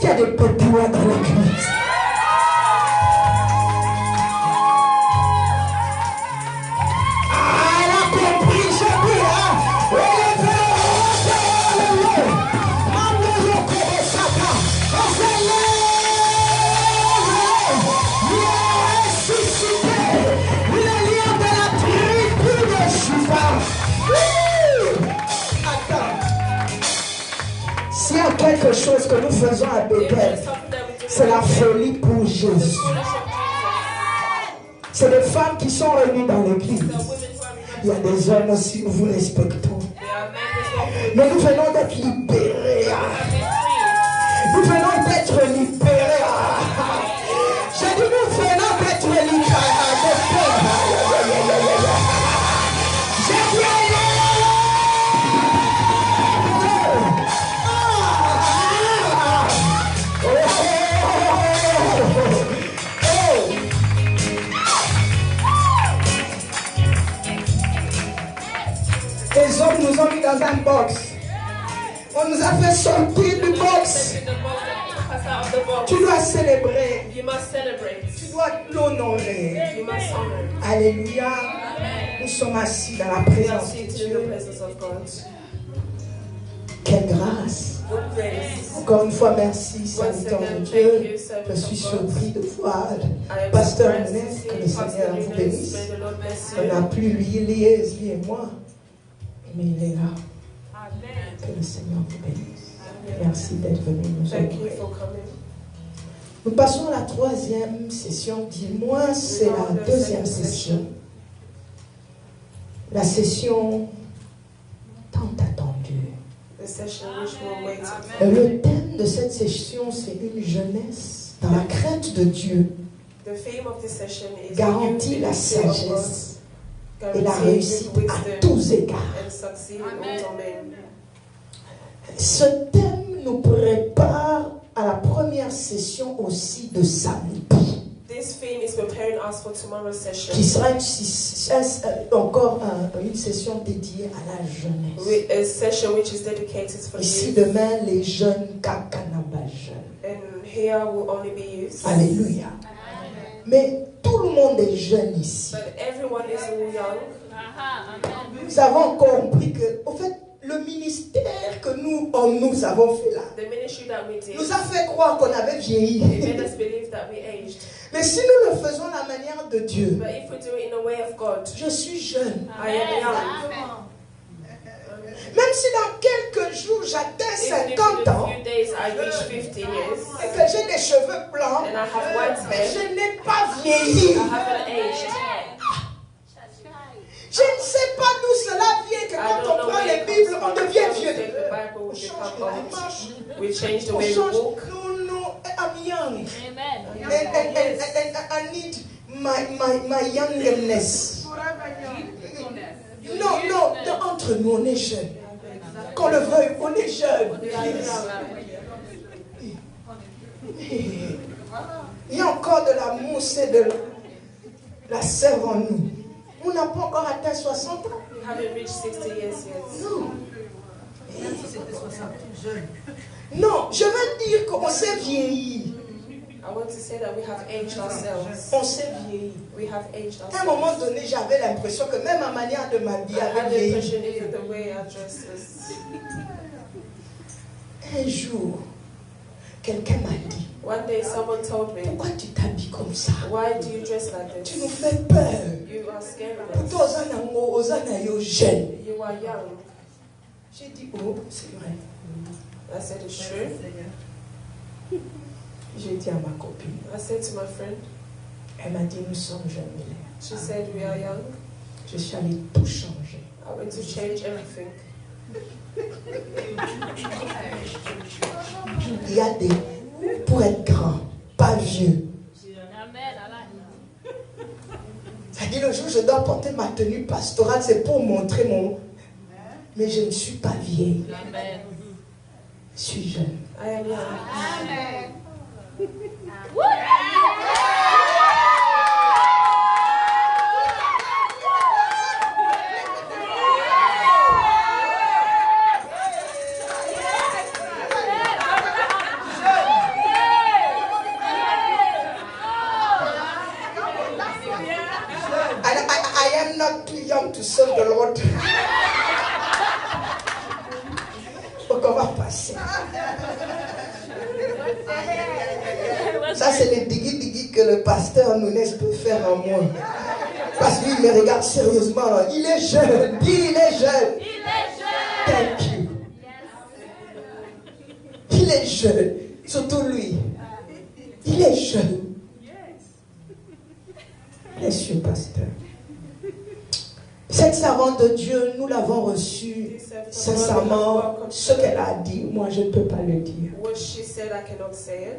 qu'il y a des papouas dans l'église? Ah, elle a compris, j'ai dit, hein? S'il y a quelque chose que nous faisons à Bethel, c'est la folie pour Jésus. C'est des femmes qui sont réunies dans l'église. Il y a des hommes aussi, nous vous respectons. Mais nous venons d'être libérés. Nous venons d'être libérés. J'ai dit, nous venons d'être libérés. J'ai dit, les hommes nous ont mis dans un box. On nous a fait sortir du box. Tu dois célébrer. Tu dois l'honorer. Alléluia. Nous sommes assis dans la présence de Dieu. Quelle grâce. Encore une fois, merci, serviteur de Dieu. Je suis surpris de voir Pasteur Ness, que le Seigneur vous bénisse. On n'a plus lui et moi. Mais il est là. Que le Seigneur vous bénisse. Merci d'être venu nous honorer. Nous passons à la troisième session. Dis-moi, c'est la deuxième session. La session tant attendue. Le thème de cette session, c'est une jeunesse dans la crainte de Dieu. Garantit la sagesse et la réussite à tous égards. Ce thème nous prépare à la première session aussi de samedi. Qui sera encore une session dédiée à la jeunesse. Ici demain, les jeunes Kakanaba jeunes. Alléluia. Mais tout le monde est jeune ici. Nous avons compris que, au fait, le ministère que nous avons fait là nous a fait croire qu'on avait vieilli. Mais si nous le faisons à la manière de Dieu, je suis jeune. Même si dans quelques jours j'atteins 50 ans et que j'ai des cheveux blancs, mais je n'ai pas vieilli. Je ne sais pas d'où cela vient que quand on prend les Bibles, on devient vieux. On change de démarche, on change. No, I'm young. And I need my youngness. Non, entre nous, on est jeunes. Qu'on le veuille, on est jeunes. Il y a encore de la mousse et de la sève en nous. On n'a pas encore atteint 60 ans. Non, je veux dire qu'on s'est vieilli. On s'est vieilli. À un moment donné, j'avais l'impression que même ma manière de m'habiller avait vieilli. Un jour, quelqu'un m'a dit, one day someone told me, pourquoi tu t'habilles comme ça? Why do you dress like this? Tu nous fais peur. You are scared of us. You are young. J'ai dit, oh, c'est vrai. I said, it's true. J'ai dit à ma copine. I said to my friend. Elle m'a dit, nous sommes jeunes. She said, we are young. Je suis allée tout changer. I went to change everything. Il y a des pour être grand, pas vieux. Ça dit le jour où je dois porter ma tenue pastorale, c'est pour montrer mon. Mais je ne suis pas vieille. Je suis jeune. Amen. Ça, c'est les digui-digui que le pasteur Nunes peut faire en moi. Parce qu'il me regarde sérieusement. Il est jeune. Dis, il est jeune. Il est jeune. Thank you. Il est jeune. Surtout lui. Il est jeune. Bless you, pasteur. Cette servante de Dieu, nous l'avons reçue sincèrement. Ce qu'elle a dit, moi, je ne peux pas le dire. What she said, I cannot say it.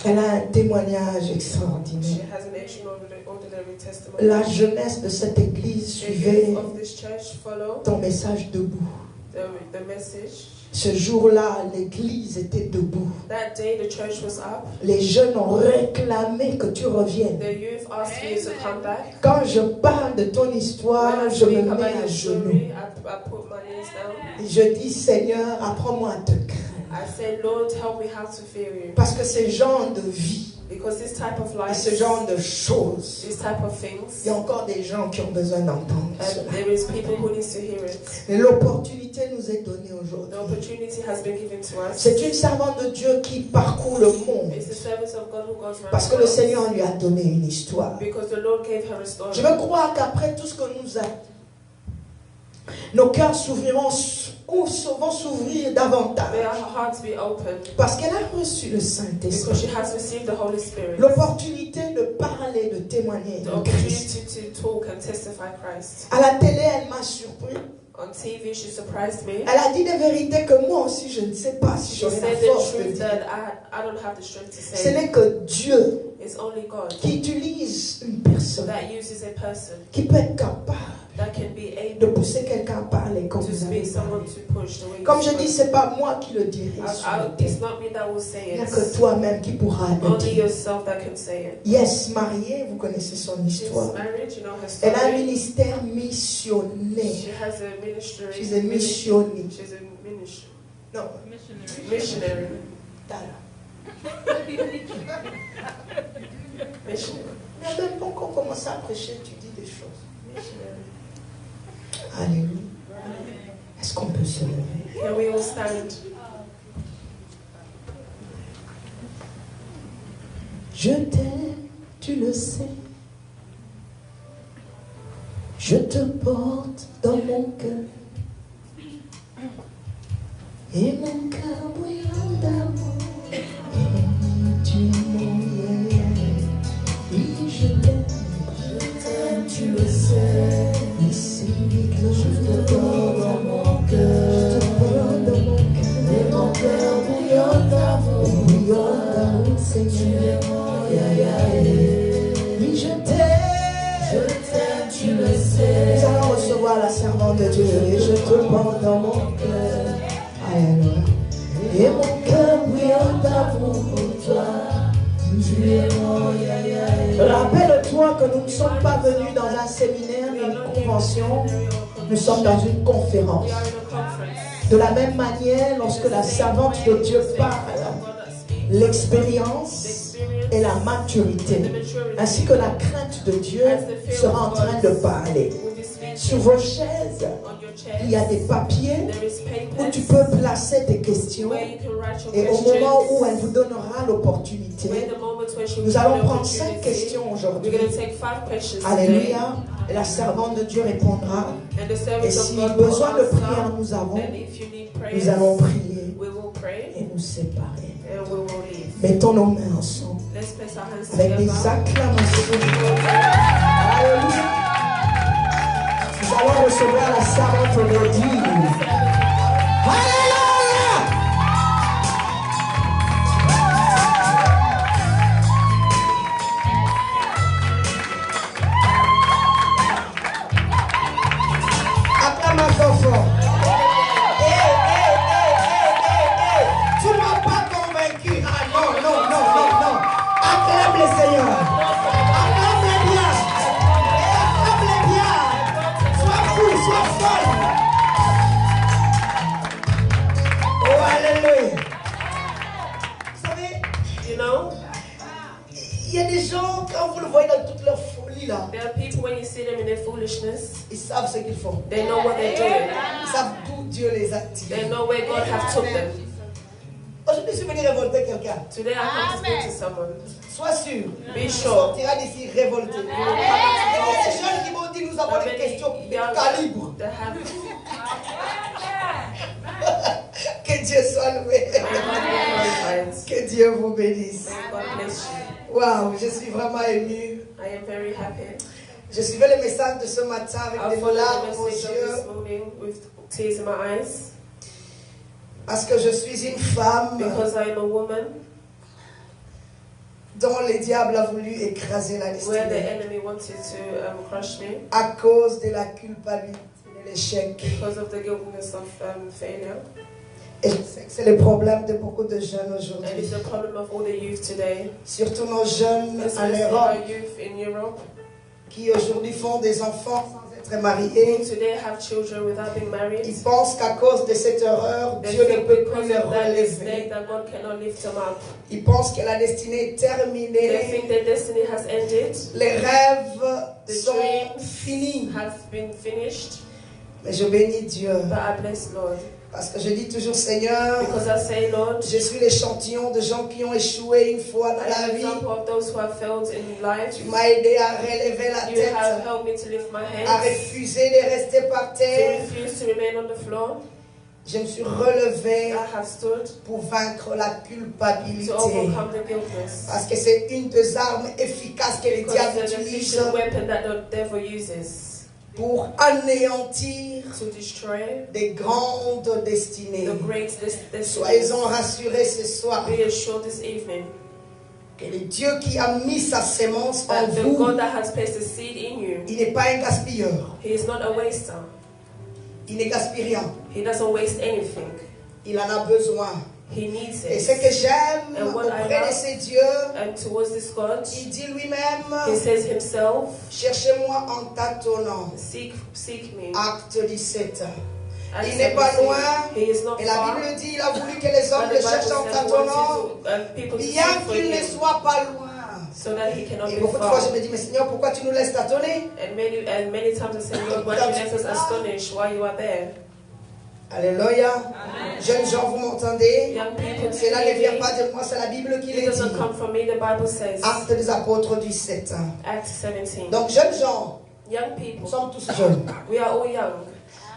Elle a un témoignage extraordinaire. She has an extraordinary testimony. La jeunesse de cette église The suivait youth of this church follow ton message debout. the message. Ce jour-là, l'église était debout. That day, the church was up. Les jeunes ont réclamé que tu reviennes. The youth asked me to come back. Quand je parle de ton histoire, When I je me speak mets about à your genoux. story, I put my knees down. Et je dis, Seigneur, apprends-moi à te craindre. I say, Lord, help me how to fear you. Parce que ce genre de vie, Because this type of et life, ce genre de choses, this type of il things, y a encore des gens qui ont besoin d'entendre cela. there is people who need to hear it. Et l'opportunité nous est donnée The aujourd'hui. opportunity has been given to us. C'est une servante de Dieu qui parcourt le monde. It's the service of God who goes around Parce que the le world. Seigneur lui a donné une histoire. Because the Lord gave her a story. Je veux croire qu'après tout ce que nous avons, nos cœurs s'ouvriront ou vont s'ouvrir May davantage. our hearts be open. Parce qu'elle a reçu le Because Saint-Esprit. she has received the Holy Spirit. L'opportunité de parler, de témoigner The de Christ. opportunity to talk and testify Christ. À la télé, elle m'a surpris. On TV, she surprised me. Elle a dit des vérités que moi aussi, je ne sais pas si She j'aurai la said the force de truth dire. that I don't have the strength to Ce say. n'est que Dieu It's only God qui utilise une personne that uses a person qui peut être capable that can be de able pousser quelqu'un à parler comme to vous avez speak, someone parlé. to push the way Comme je you dis, spoke. c'est pas moi qui le dirai. It's not me that will say Il n'y a it. que toi-même qui pourras le Only dire. yourself that can say it. Yes, mariée, vous connaissez son She's histoire. married, you know her Elle a un story. ministère She missionnaire. has a ministry. She's a missionary. She's a ministry. Non, Missionary. Tala. Missionary. Mais même pas qu'on commence à prêcher, tu dis des choses. Missionary. Alléluia. Est-ce qu'on peut se lever? Can we all stand? Je t'aime, tu le sais. Je te porte dans mon cœur. Et mon cœur brûlant d'amour. Et tu es mon yeah. Oui, je t'aime, tu le sais. Ici, je te porte dans mon cœur. Je te porte dans mon cœur. Et mon cœur brûlant d'amour. Brûlant d'amour, Seigneur. Oui, je t'aime, tu le sais. Nous allons recevoir la servante de Dieu. Et je te porte dans mon cœur. Et mon cœur brûle d'amour pour toi. Tu es mon Rappelle-toi que nous ne sommes pas venus dans un séminaire ni une convention. Nous sommes dans une conférence. We are in a conference. De la même manière, lorsque la servante de Dieu parle, l'expérience et la maturité, ainsi que la crainte de Dieu sera en train de parler. Sur vos chaises, il y a des papiers où tu peux placer tes questions et au moment où elle vous donnera l'opportunité, nous allons prendre 5 questions aujourd'hui. Alléluia. Et la servante de Dieu répondra. Et si besoin de prière nous avons, nous allons prier et nous séparer. Mettons nos mains ensemble avec des acclamations. Alléluia. Nous allons recevoir la servante de Dieu. Alléluia. Acclamation fort. Tu ne m'as pas convaincu. Ah non, non, non, non, non. Acclame le Seigneur. Acclame-le bien. Acclame-le bien. Sois fou, sois folle. Oh, alléluia. Vous savez, You know, il y a des gens, quand vous le voyez dans toute leur folie là, there are people when you see them in their foolishness, ils savent ce qu'ils font. they know what they're doing. Ils savent d'où Dieu les a tirés. They know where God have took them. Aujourd'hui, je suis venu révolter quelqu'un. Today I come to speak to someone. Sois sûr. Be Tu sure. sortiras d'ici révolté. Il y a des jeunes qui vont dire nous avons des questions de calibre. Que Dieu soit loué. Que Dieu vous bénisse. Waouh, je suis vraiment émue. I am very happy. Je suivais le message de ce matin avec des larmes aux yeux. Tears in my eyes. Parce que je suis une femme Because I am a woman dont le diable a voulu écraser la where the destinée enemy wanted to crush me à cause de la culpabilité de l'échec. because of the guiltiness of failure. Et je sais que c'est le problème de beaucoup de jeunes And aujourd'hui. it's the problem of all the youth today, Surtout nos jeunes en especially Europe our youth in Europe, qui aujourd'hui font des enfants sans être mariés. who today have children without being married. Ils pensent qu'à cause de cette erreur, They Dieu ne think peut because plus les of that mistake relever. that God cannot lift them up. Ils pensent que la destinée est They terminée. think their destiny has ended, Les rêves The sont dreams finis. have been finished. Mais je bénis Dieu. But I bless Lord, Parce que je dis toujours, Seigneur, because I say, Lord, je suis l'échantillon de gens qui ont échoué une fois dans I am la an vie. example of those who have failed in life. Tu m'as aidé à relever la You have tête, helped me to lift my à hands, refuser de rester par to terre. refuse to remain on the floor. Je me suis relevé I have stood pour vaincre la to culpabilité. overcome the guiltless. Parce que c'est une des armes efficaces que le Because diable it's an utilise efficient weapon that the devil uses pour anéantir to destroy des grandes destinées. the great destiny. Soyez-en rassurés ce soir Be assured this evening que le Dieu qui a mis sa sémence en that the vous, God that has placed a seed in you, il n'est pas un gaspilleur. He is not a waster. Il ne gaspille rien. He doesn't waste anything. Il en a besoin. He needs Et it. ce que j'aime And what I auprès de love- ces dieux, And towards this God, il dit lui-même, He says Himself, cherchez-moi en tâtonnant. seek me. Acte 17. Acts Il n'est pas 17. loin. He is not Et la far. Bible dit, il a voulu que les hommes And le the Bible cherchent en says He tâtonnant, wanted people to bien seek for qu'il ne Him, soit pas loin. so that He cannot Et be beaucoup de fois, far. je me dis, mais Seigneur, pourquoi tu nous laisses tâtonner? And many times I say, Lord, why do you let us astonished while you are there? Alléluia. Jeunes gens, vous m'entendez? Young people, Cela ne vient pas de moi, c'est la Bible qui it le doesn't dit. come from me, the Bible says. Actes des apôtres 17. Acts 17. Donc, jeunes gens, Young nous people, sommes tous jeunes. we are all young.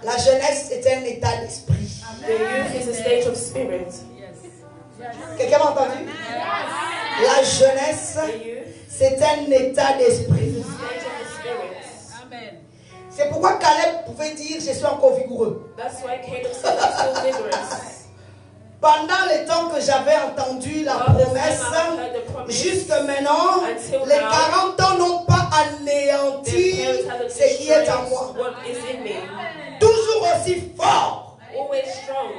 La jeunesse est un état d'esprit. The youth is a state of spirit. Quelqu'un m'a entendu? La jeunesse, The youth c'est un état d'esprit. is a state of the spirit. C'est pourquoi Caleb pouvait dire, je suis encore vigoureux. That's why Caleb said, I'm still vigorous. Pendant le temps que j'avais entendu la All the time promesse, I've heard the promise, jusque maintenant, Until les now, 40 ans n'ont pas their anéanti parents haven't ce qui est en destroyed moi. what is in me. Toujours aussi fort. Always strong.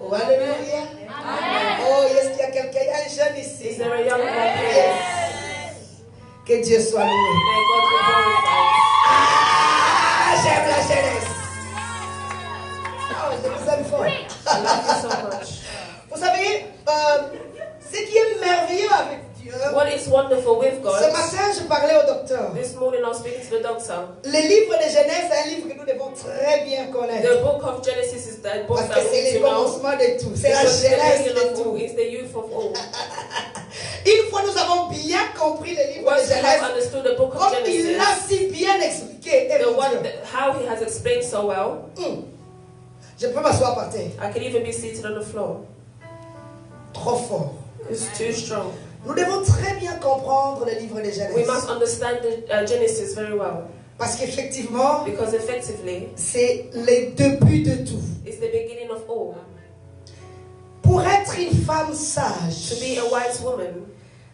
Oh, alléluia. Oh, est-ce qu'il y a quelqu'un, il y a un jeune ici? Is there a young man here? Que Dieu soit loué. May God be glorified. Ah, j'aime la jeunesse. Oh, je vous aime fort. I love you so much. Vous savez, ce qui est merveilleux avec Dieu, What is wonderful with ce God, matin je parlais au docteur. this morning I was speaking to the doctor. Le livre de Genèse est un livre que nous devons très bien connaître. The book of Genesis is the book Parce that que we c'est need le to know. commencement de tout. C'est la Because it's the jeunesse beginning de of all. tout. It's the youth of all. Une fois nous avons bien compris le livre de Once we have Genèse, understood the book of comme il l'a Genesis, si bien expliqué, et the mon one Dieu, how he has explained so well, je peux m'asseoir par terre. I can even be seated on the floor. Trop fort. It's too strong. Nous devons très bien comprendre le livre de We Genèse. must understand the Genesis very well, Parce qu'effectivement, because effectively, c'est le début de tout. it's the beginning of all. Pour être une femme To sage, be a wise woman,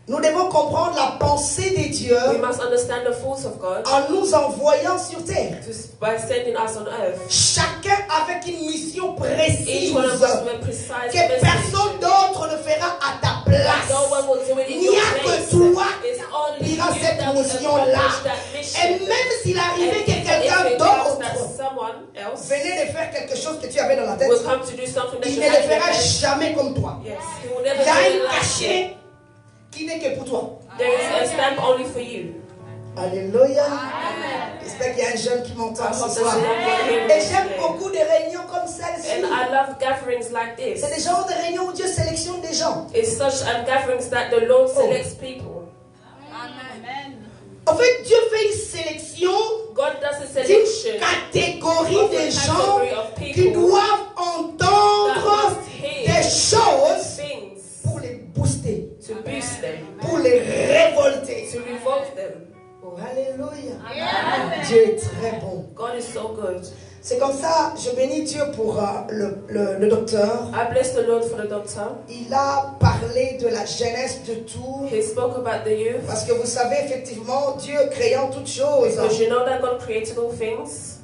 nous devons comprendre la pensée de Dieu we must understand the thoughts of God en nous envoyant sur terre. by sending us on earth. Chacun avec une mission Each précise one of us with a precise que message. personne d'autre ne fera à ta place. No one will do it in Il n'y your a place. que toi It's only qui you auras cette that will mission-là. accomplish that Et mission. même s'il And arrivait que if quelqu'un it comes d'autre that someone else venait de faire quelque chose que tu avais dans la tête, will come to do something that il you ne le had in your fera head, jamais comme toi. yes, he will never Il y a do un it like you. cachet qui n'est que pour toi. There is a stamp only for you. Alléluia. J'espère qu'il y a un jeune qui m'entend ce soir. Et j'aime beaucoup des réunions comme celle-ci. And I love gatherings like this. C'est des genres de réunions où Dieu sélectionne des gens. It's such gatherings that the Lord selects people. Amen. En fait, Dieu fait une sélection d'une catégorie de gens qui doivent entendre des choses pour les booster, pour les révolter. Oh, alléluia. Dieu est très bon. God is so good. C'est comme ça, je bénis Dieu pour le docteur. I bless the Lord for the doctor. Il a parlé de la jeunesse de tout. He spoke about the youth. Parce que vous savez, effectivement, Dieu créant toutes choses. Because you know that God created all things.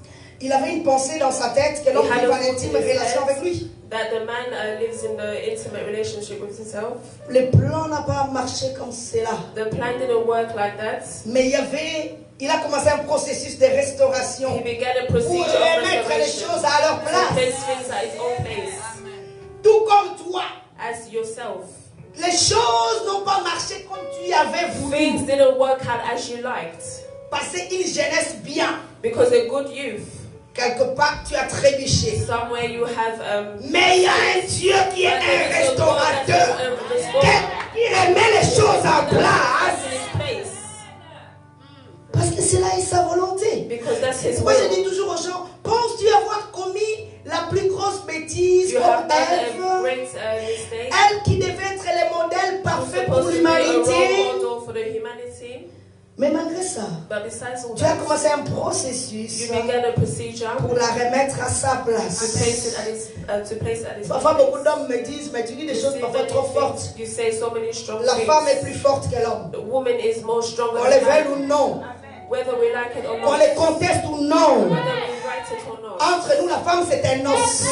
Il avait une pensée dans sa tête que l'homme vit en intime relation avec lui. That the man lives in the intimate relationship with himself. Le plan n'a pas marché comme cela. The plan didn't work like that. Mais il a commencé un processus de restauration He began a procedure pour remettre les choses à leur place. To place things at its own place. Tout comme toi. As yourself. Les choses n'ont pas marché comme tu y avais voulu. Things didn't work out as you liked. Passer une jeunesse bien. Because a good youth. Quelque part, tu as trébuché. Somewhere you have. Mais il y a un Dieu qui est un restaurateur. Qui remet les choses en place. Parce que c'est là sa volonté. Moi, je dis toujours aux gens, penses-tu avoir commis la plus grosse bêtise comme Ève? Elle qui devait être le modèle parfait pour l'humanité. Mais malgré ça, tu as commencé un processus pour la remettre à sa place. Parfois, beaucoup d'hommes me disent, mais tu dis des choses parfois trop fortes. La femme est plus forte que l'homme. On les veut ou non. On les conteste ou non. Entre nous, la femme, c'est un os.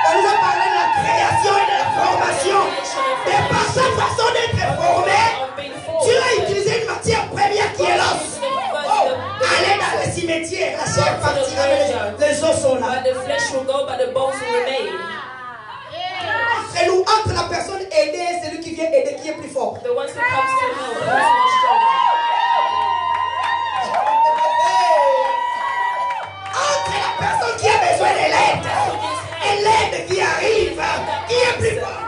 On nous a parlé de la création et de la formation. Et par sa façon d'être formé, Dieu a utilisé une matière première qui est l'os. Oh, allez dans le cimetière, la chair partira, mais les os sont là. Et nous, entre la personne aidée et celui qui vient aider, qui est plus fort. Entre la personne qui a besoin de l'aide et l'aide qui arrive, qui est plus fort.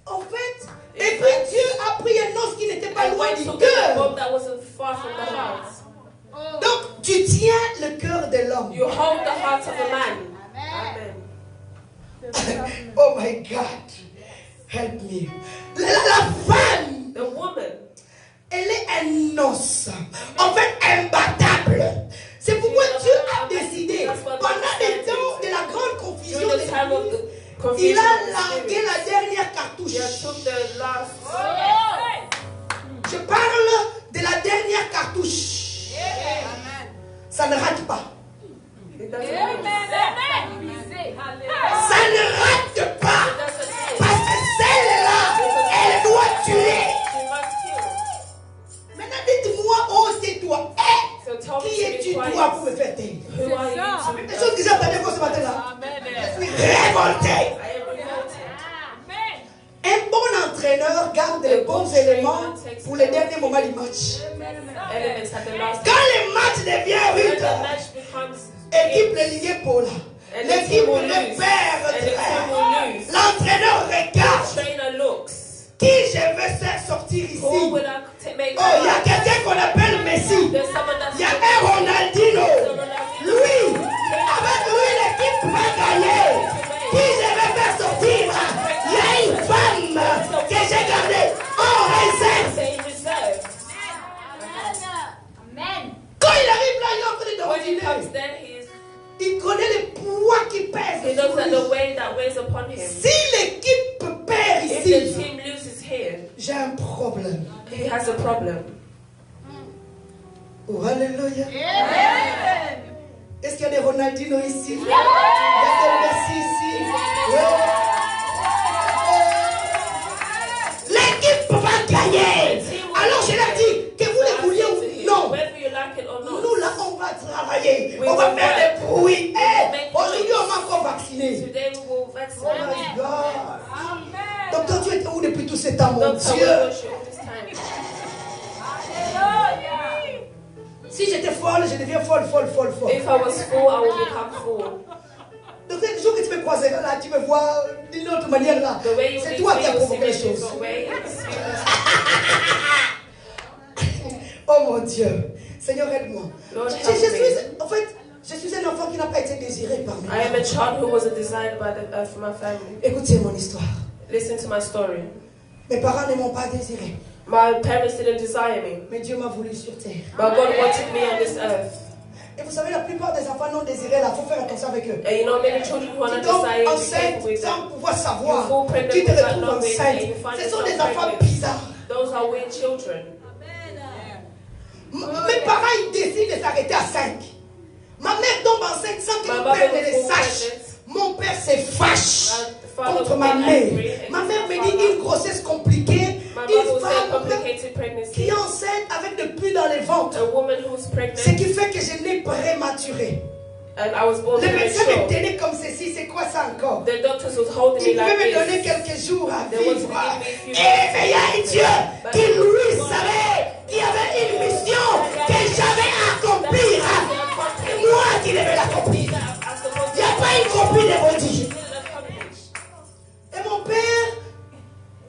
En fait, et puis Dieu a pris un os qui n'était pas loin du cœur. Donc tu tiens le cœur de l'homme. You hold the heart of a man. Amen. Oh my God, help me. La femme, the woman, elle est un os, en fait imbattable. C'est pourquoi Dieu a décidé, pendant les temps de la grande confusion, il a largué la dernière cartouche. Je parle de la dernière cartouche. Ça ne rate pas. Ça ne rate pas. Parce que celle-là, elle doit tuer. Maintenant, dites-moi, oh, c'est toi. Qui es-tu toi pour me faire taire? Les choses que j'ai entendues ce matin-là. Je suis révolté. Un bon entraîneur garde les bons éléments pour les derniers moments du match. Quand le match devient rude, équipe reléguée pour là. L'équipe ne perd. L'entraîneur regarde. Qui je vais faire sortir ici? Oh, il y a quelqu'un qu'on appelle Messi. Il y a un Ronaldinho. Lui, avec lui, l'équipe va gagner. Qui je vais faire sortir? Il y a une femme que j'ai gardée en réserve. Quand il arrive là, il est en train de dominer. Il connaît le poids qui pèse. Si l'équipe perd ici, j'ai un problème. He has a problem. Oh, alléluia. Est-ce qu'il y a des Ronaldinho ici? Il y a des Messi ici. L'équipe va gagner. Alors je leur dis que vous les vouliez ou non. Nous là, on va travailler. On va faire des bruits. Aujourd'hui, on va encore vacciner. Oh my God. mon Dieu. Si j'étais folle, je deviens folle. If I was full, I would become full. Donc, le jour que tu me croises là, tu me vois d'une autre manière là. C'est toi qui as provoqué les choses. Oh mon Dieu. Seigneur, aide-moi. Je suis un enfant qui n'a pas été désiré par mes parents. I am a child who wasn't desired by my family. Écoutez mon histoire. Listen to my story. Mes parents ne m'ont pas désiré. My parents didn't desire me. Mais Dieu m'a voulu sur terre. But God wanted me on this earth. Et vous savez, la plupart des enfants non désirés, là, il faut faire attention avec eux. And you know, many children who are not Tu tombes desired, enceinte sans pouvoir savoir. You fall pregnant Tu te without retrouves knowing, enceinte. and you find Ce sont des yourself enfants pregnant. bizarres. Those are weird children. Mes parents, ils décident de s'arrêter à 5. Ma mère tombe enceinte sans que My mon mother père ne was le full sache. pregnant. Mon père se fâche Father contre was ma mère. angry, and Ma mère me my dit father- une grossesse compliquée. My Une mother was a femme complicated qui pregnancy. est enceinte avec des pus dans les ventres. A woman who's Ce pregnant, qui fait que je n'ai prématuré. and I was born Le médecin me premature. tenait comme ceci. C'est quoi ça encore? The doctors was holding me Il pouvait like me donner this. quelques jours à They wanted to vivre. give me a few Mais il y a un Dieu But qui lui God- savait qu'il y avait une mission que j'avais à accomplir. Et moi qui devais l'accomplir. Il n'y a pas une copie de mon Dieu. Et mon père,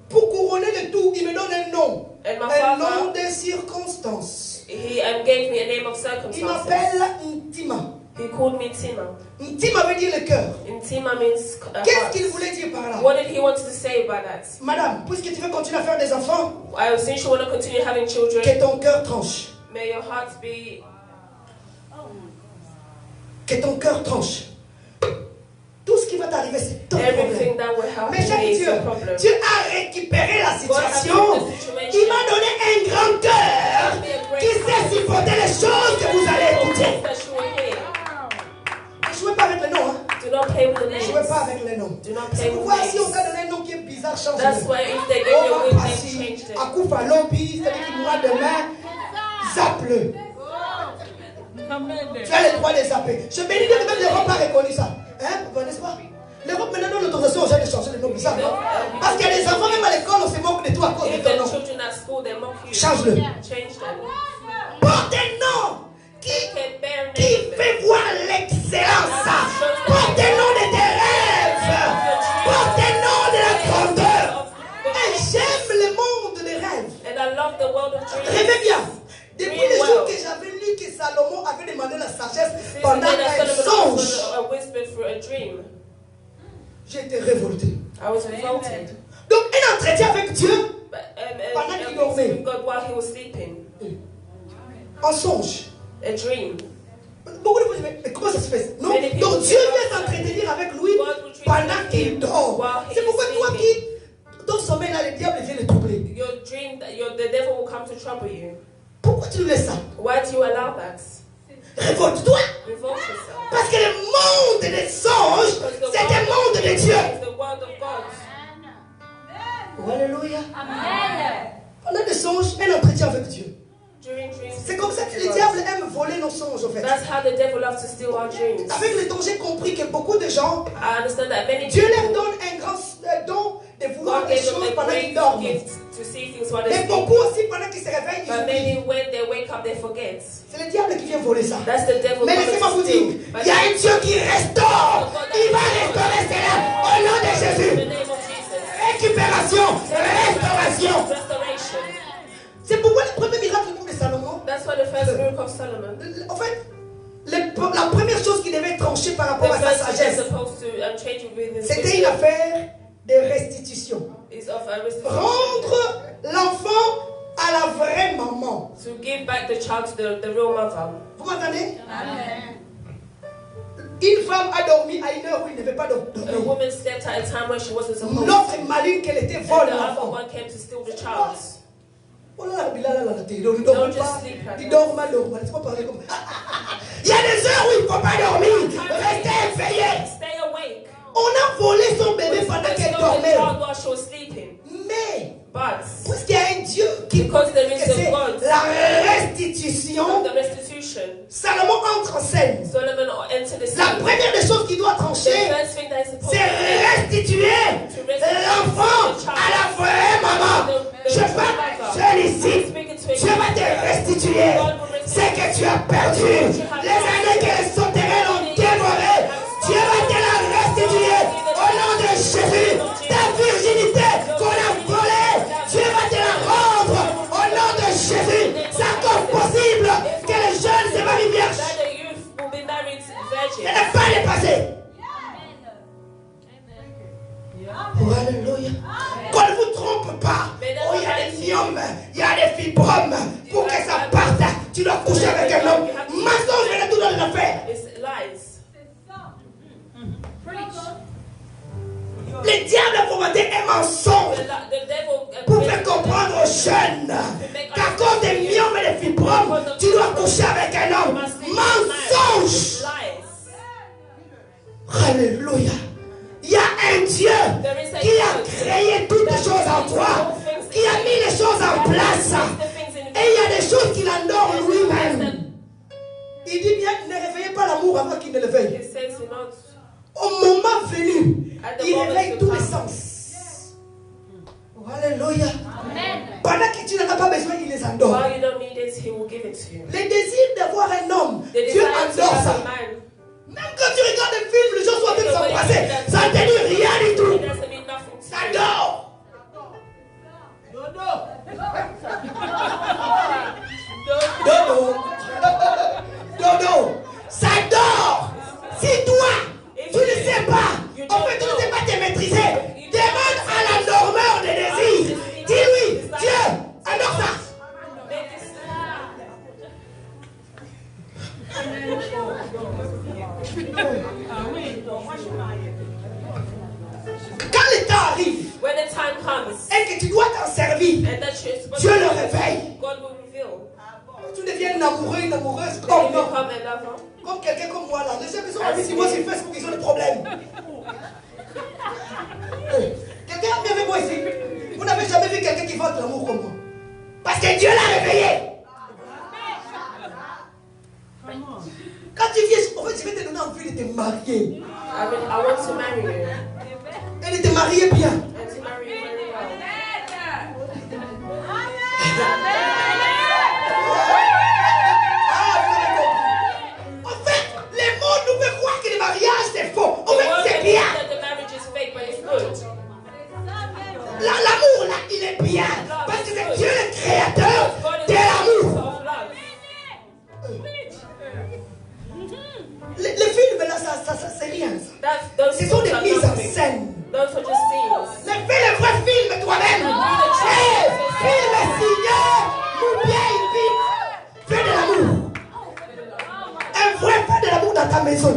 pour couronner le tout, il me donne un nom. And my Un nom father, de circonstance. he gave me a name of Il circumstances. m'appelle Ntima. He called me Tima. Ntima veut dire le cœur. Ntima means Qu'est-ce heart. qu'il voulait dire par là? What did he want to say by that? Madame, puisque tu veux continuer à faire des enfants, Since you want to continue having children, que ton cœur tranche. may your heart be. Que ton cœur tranche. Tout ce qui va t'arriver, c'est ton problème. Everything that will happen Mais cher is Dieu, a problem. Dieu a récupéré la situation. God has the situation. Il m'a donné un grand cœur qui sait supporter les choses que vous allez écouter. That you will hear. Ne jouez pas avec le nom. Hein. Do not play with the Ne jouez names. pas avec le nom. Do not C'est play with pourquoi si on names. t'a donné un nom qui est bizarre, change That's le why if they give you a nom. good name, Passi, change it. Akoufa Lobi, c'est-à-dire qu'il mourra demain, zappe-le. Tu as le droit de zapper. Je bénis Dieu que même l'Europe n'a pas reconnu ça. Hein, papa, n'est-ce pas? L'Europe maintenant donne l'autorisation aux gens de changer le nom bizarre. Parce qu'il y a des enfants, même à l'école, on se moque de toi à cause de If ton the nom. children at school, they mock you. Change-le. Change them. Porte un nom qui Okay, bear qui name. fait voir l'excellence. Porte un nom de tes rêves. Porte un nom de la grandeur. Et j'aime le monde des rêves. And I love the world of dreams. Rêvez bien. Depuis Dream le jour well. que j'avais lu que Salomon avait demandé la sagesse Since pendant then, I un Solomon songe, was a whisper through a dream. j'ai été révolté. I was revolted. Donc un entretien avec Dieu But, Pendant qu'il and dormait. with God while he was sleeping. en songe. A dream. Beaucoup de fois, je me dis, mais comment ça se fait? Non. Many people Donc Dieu say, vient s'entretenir avec lui God will treat pendant him qu'il dort. while he C'est is pourquoi toi sleeping. qui, ton sommeil là, le diable vient le troubler. Your dream, the devil will come to trouble you. Pourquoi tu laisses ça? Why do you allow that? Révolte-toi. Revolt yourself. Parce que le monde des songes, c'est un monde de Dieu. Is the word of God. Alléluia. Pendant des songes, un entretien avec Dieu. During dreams. C'est comme ça que le diable aime voler nos songes, en fait. That's how the devil loves to steal our dreams. Avec le temps, j'ai compris que beaucoup de gens, I understand that many Dieu leur people, donne un grand don de voir God les gave them choses a pendant qu'ils great dorment. gift to see things while Mais they beaucoup sleep. aussi, pendant qu'ils se réveillent, ils But oublient. many, when they wake up, they forget. C'est le diable qui vient voler ça. That's the devil Mais coming laissez-moi vous to dire, steal. But il y a un Dieu qui restaure. Il va restaurer cela au nom de in the Jésus. name of Jesus. Récupération, restauration. Restoration. C'est pourquoi le premier miracle de Salomon, That's why the first miracle of Solomon, en fait, la première chose qui devait trancher par the rapport à sa first thing that's sagesse, supposed to change within his c'était une wisdom affaire de restitution. is of a restitution. Rendre l'enfant à la vraie maman. To give back the child to the real mother. Vous m'entendez? Une femme a dormi à une heure où il ne devait pas A dormir. woman slept at a time when she wasn't supposed to. L'autre maligne qu'elle était And vole the other l'enfant. one came to steal the child. Oh là là, Bilal, là, il dort pas. Il dort mal, laisse pas parler comme ça. Il y a des heures où il ne faut pas dormir. Restez éveillé. Stay awake. On a volé son bébé pendant They qu'elle stole the dormait. child while she was sleeping. Mais, But puisqu'il y a un Dieu qui because there is c'est a God la restitution, of the restitution, Salomon entre en scène. Solomon entered the La scene. première des choses qu'il doit The trancher, first thing that is supposed c'est to restituer l'enfant à la vraie maman. marriages. Ce n'est pas le passé. Oh, alléluia. Qu'on ne vous trompe pas. Oh, il y a des myomes, il y a des fibromes. Pour que ça parte, tu dois coucher avec un homme. Mensonge, mais tout dans l'affaire. Le diable a fomenté un mensonge pour faire comprendre aux jeunes qu'à cause des myomes et des fibromes, tu dois coucher avec un homme. Mensonge. Alléluia. Il y a un Dieu qui a créé toutes les choses en toi, qui a mis les choses en place. Et il y a des choses qu'il endort lui-même. Il dit bien, ne réveillez pas l'amour avant qu'il ne le veuille. Au moment venu, il réveille tous les sens. Oh, alléluia. Pendant que tu n'en as pas besoin, il les endort. Les désirs d'avoir un homme, Dieu endort ça. Même quand tu regardes un film, les gens sont en train de s'embrasser. Ça ne te dit rien du tout. Ça dort. Dodo. Dodo. Ça dort. Si toi, tu ne sais pas, en fait, tu ne sais pas te maîtriser, demande à l'endormeur des désirs. Dis-lui, Dieu, endors ça. Quand le temps arrive et que tu dois t'en servir, Dieu le réveille. Tu deviens une amoureux, une amoureuse comme quelqu'un comme moi là. Les gens qui sont amis sur moi sur Facebook, ils ont des problèmes. Quelqu'un vient avec moi ici. Vous n'avez jamais vu quelqu'un qui vend de l'amour comme moi. Parce que Dieu l'a réveillé. Quand tu viens, en fait, je vais te donner envie de te marier. I want to marry you. Et de te marier bien. And to marry you really well. En fait, les mondes nous fait croire que le mariage c'est faux. En fait, c'est bien. L'amour là, il est bien. Parce que c'est Dieu le créateur de l'amour. Les films là, ça c'est rien. Ce sont des mises en scène. Les vrais films toi-même. Film signé, ou bien il fais de l'amour. Un vrai fait de l'amour dans ta maison.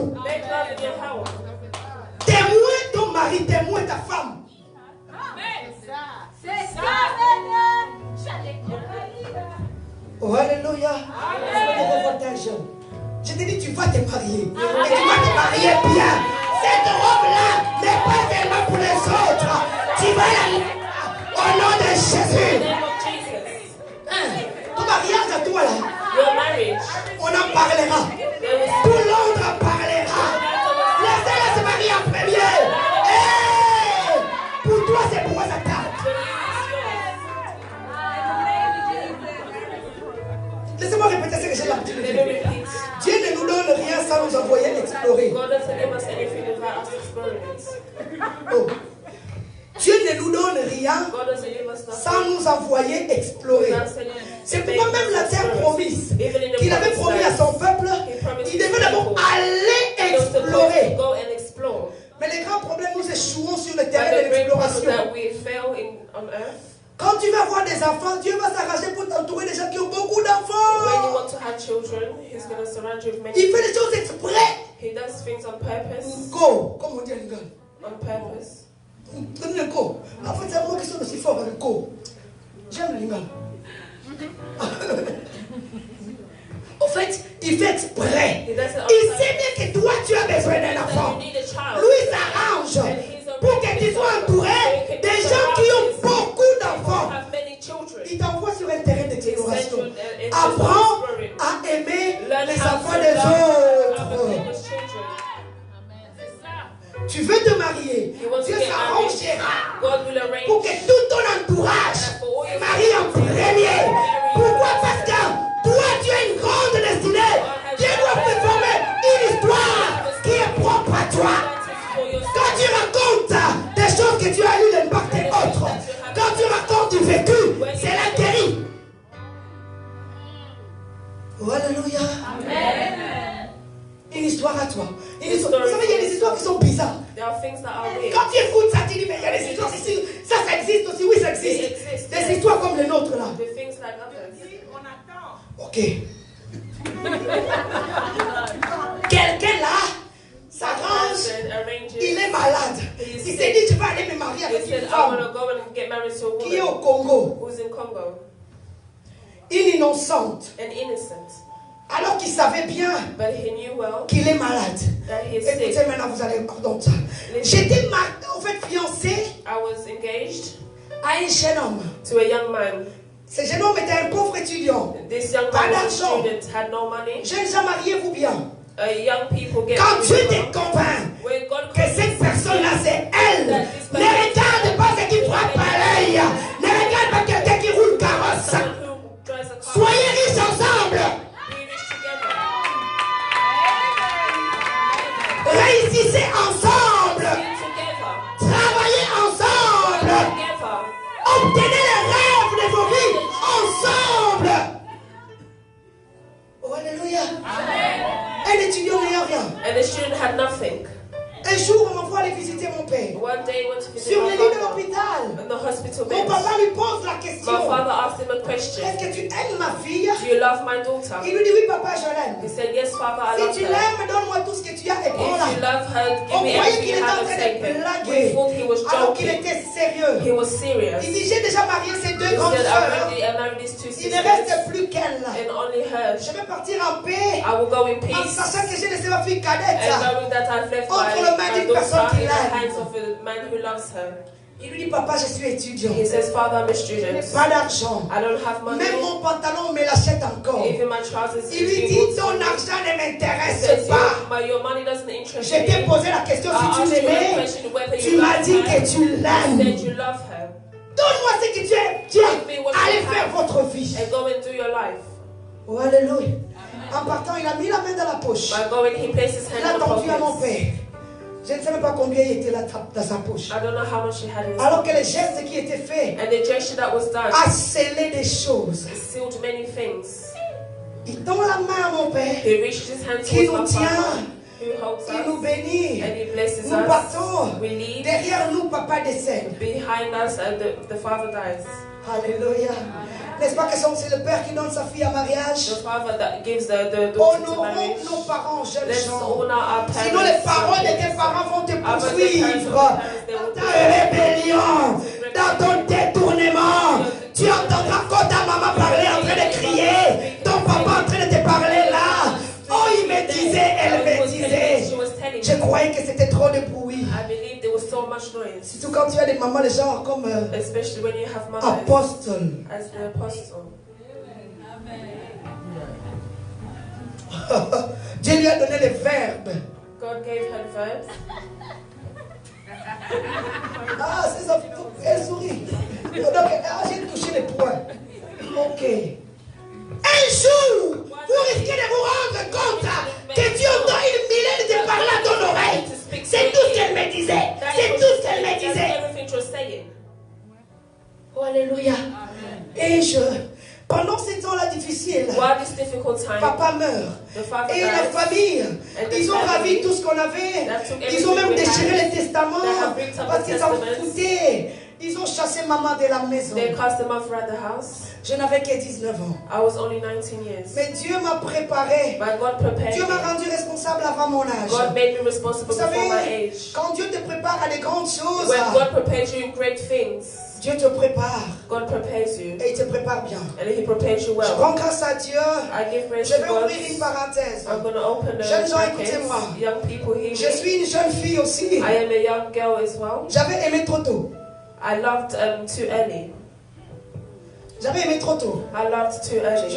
Témoin ton mari, témoin ta femme. C'est ça. Oh, alléluia. Je te dis, tu vas te marier. Et tu vas te marier bien. Cette robe-là n'est pas seulement pour les autres. Tu vas la... Au nom de Jésus. Ton mariage à toi là. On en parlera. Tout Londres en parlera. Laissez-la se marier en premier. Hey! Pour toi, c'est pour ça table. Laissez-moi répéter ce que j'ai l'habitude de dire. Dieu ne nous donne rien sans nous envoyer explorer. Oh. Dieu ne nous donne rien sans nous envoyer explorer. C'est pourquoi même la terre promise qu'il avait promis à son peuple, il devait d'abord aller explorer. Mais les grands problèmes, nous échouons sur le terrain de l'exploration. Quand tu vas avoir des enfants, Dieu va s'arranger pour t'entourer des gens qui ont beaucoup d'enfants. Il fait des choses exprès. He does things on purpose. Go, comme on dit en anglais. On purpose. Donne le go. En fait, c'est un mot qui sonne aussi fort, le go. J'aime le lingala. En fait, il fait exprès. Il sait bien que toi, tu as besoin d'un enfant. Lui s'arrange pour que tu sois entouré des gens qui ont beaucoup d'enfants. Il t'envoie sur un terrain d'exploration. Apprends à aimer les enfants des autres. Tu veux te marier, Dieu s'arrangera pour que tout ton entourage se marie en premier. Pourquoi? Parce que toi, tu as une grande destinée. Dieu doit te former une histoire qui est propre à toi. Quand tu racontes des choses que tu as eues l'impact et autres, quand tu racontes du vécu, c'est la guérie. Oh, alléluia. Amen. une histoire à toi. Une histoire. Vous savez, il y a des histoires qui sont bizarres. Quand tu écoutes ça, tu dis, mais il y a des histoires ici. Ça existe aussi. Oui, ça existe. Des histoires comme les nôtres là. Ok. Quelqu'un là, s'arrange, il est malade. Il s'est dit, je vais aller me marier avec une femme qui est au Congo. Une innocente. Alors qu'il savait bien qu'il est malade. Écoutez, maintenant vous allez pardon ça. J'étais en fait fiancée à un jeune homme. Ce jeune homme était un pauvre étudiant. Pas d'argent. Jeunes gens, mariez-vous bien. Quand Dieu te convainc que cette personne-là c'est elle, ne regarde pas ce qui frappe à l'œil. Ne regarde pas quelqu'un qui roule carrosse. Soyez riches ensemble. Réussissez ensemble. Travaillez ensemble. Obtenez les rêves de vos vies ensemble. Oh, alléluia. Un étudiant n'ayant rien. And the student had nothing. Un jour, on m'envoie aller visiter mon père. One day he went to visit Sur my le lit de father l'hôpital. in the hospital Mon bed. papa lui pose la question. My father asked him a question. Est-ce que tu aimes ma fille? Do you love my daughter? Il lui dit oui, papa, je l'aime. He said, yes, Father, I Si love tu her. l'aimes, donne-moi tout ce que tu as et If prends-la. you love her, give On me croyait everything qu'il you était en have and train take de it. We blaguer. thought he was Alors qu'il joking. était sérieux. He was serious. Il dit j'ai déjà marié ces deux He grandes said, sœurs. I married these two Il ne sisters reste plus qu'elle. and only her. Je vais partir en paix. I will go in En peace sachant que j'ai laissé ma fille and cadette knowing that I've left entre les mains my d'une personne daughter qui in the l'aime. hands of a man who loves her. Il lui dit papa, je suis étudiant. He says, Father, I'm a student. Pas d'argent. I don't have money. Même mon pantalon, on me l'achète encore. Even my trousers. Il lui dit ton argent ne He m'intéresse says, pas. your money doesn't interest Je t'ai me. posé la question si tu l'aimais. Tu m'as dit que tu You l'aimes. said you love her. Donne-moi ce que tu aimes. Allez faire votre vie. And go and do your life. Oh, alléluia. En partant, il a mis la main dans la poche. By going, he placed his Il hand a on the tendu à mon pockets. père. Je ne sais même pas combien il était là dans sa poche. I don't know how much he had in his Alors que pocket. le geste qui était fait And the gesture that was done a scellé des choses. sealed many things. Il tend la main à mon père. He reached his hand Qui towards nous my tient. father, who holds Il nous us, bénit. and he blesses Nous us. partons. We leave. Derrière nous, papa décède. Behind us, and the father dies. Alléluia. N'est-ce pas que c'est le père qui donne sa fille à mariage? The father that gives the daughter to Honorons marriage. nos parents, jeunes Let's gens. honor our parents. Sinon, les paroles de tes parents vont te poursuivre. Dans ta rébellion, dans ton détournement, tu entendras quand ta maman parlait en train de crier, ton papa en train de te parler là. Oh, il me disait, elle me disait. Je croyais que c'était trop de bruit. I believe there was so much noise. Surtout quand tu as des mamans, les gens comme Especially when you have mothers apôtres. as the apostle. Dieu lui a donné les verbes. God gave her verbs. Ah, c'est ça. Elle sourit. Donc, j'ai touché les points. Ok. Un jour, vous risquez de vous rendre compte que Dieu entend une millième de parler à ton oreille. C'est tout ce qu'elle me disait. C'est tout ce qu'elle me disait. Everything she was saying. Oh, alléluia. Et pendant ces temps-là difficiles, While this difficult time, papa meurt. the father Et la died. famille, And the ils ont ravi family, tout ce qu'on avait. that took Ils ont même everything we déchiré had. les testaments They have ripped up parce the qu'ils s'en testaments. foutaient. Ils ont chassé maman de la maison. They cast the mother at the house. Je n'avais que 19 ans. I was only 19 years. Mais Dieu m'a préparé. But God prepared Dieu m'a me. rendu responsable avant mon âge. God made me responsible Vous before my savez, age. quand Dieu te prépare à des grandes choses, When God prepares you in great things, Dieu te prépare God prepares you. et il te prépare bien. And He prepares you Je well. rends grâce à Dieu. I give praise Je to vais God. ouvrir une parenthèse. I'm going to open a Jeunes gens, bracket. écoutez-moi. Young people, hear Je me. suis une jeune fille aussi. I am a young girl as well. J'avais aimé trop tôt. I loved too early. J'avais aimé trop tôt. I loved too early.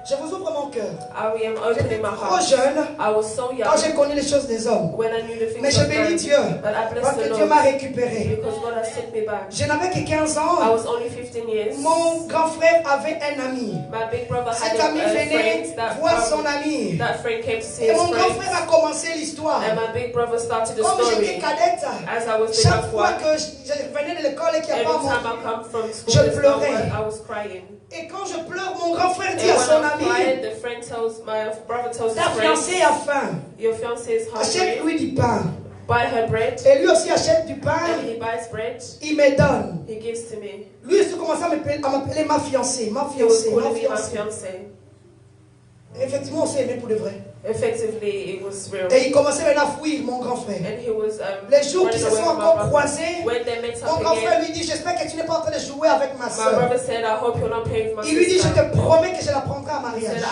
Je vous ouvre mon cœur. I am J'étais opening my trop heart. jeune I was so young quand j'ai connu les choses des hommes. when I knew the Mais things je of bénis man. Dieu But I bless parce the que Dieu Lord m'a récupéré. because God has set me back. Je n'avais que 15 I ans. was only 15 years. Mon grand frère avait un ami. My big brother had Cet ami a venait friend voir son ami. that friend came to see Et his mon grand friend. frère a commencé l'histoire. And my big brother started the Comme j'étais story. cadette, As I was the chaque young fois one, que je revenais de l'école et qu'il n'y a every pas time mon... I come from school, Je there's no pleurais. work, I was crying. Et quand je pleure, mon grand frère dit à son ami, ta fiancée a faim. Your fiancée is hungry. Achète-lui du pain. Buy her bread. Et lui aussi achète du pain. And he buys bread. Il me donne. He gives to me. Lui il commence à m'appeler ma fiancée, ma fiancée, ma fiancée. Effectivement, on s'est aimé pour de vrai. Effectively, it was real. Et il commençait maintenant à fuir, mon grand frère. And he was, les jours qui se sont encore croisés, mon grand frère lui dit, j'espère que tu n'es pas en train de jouer avec ma soeur. Il lui dit, je te promets que je la prendrai en mariage.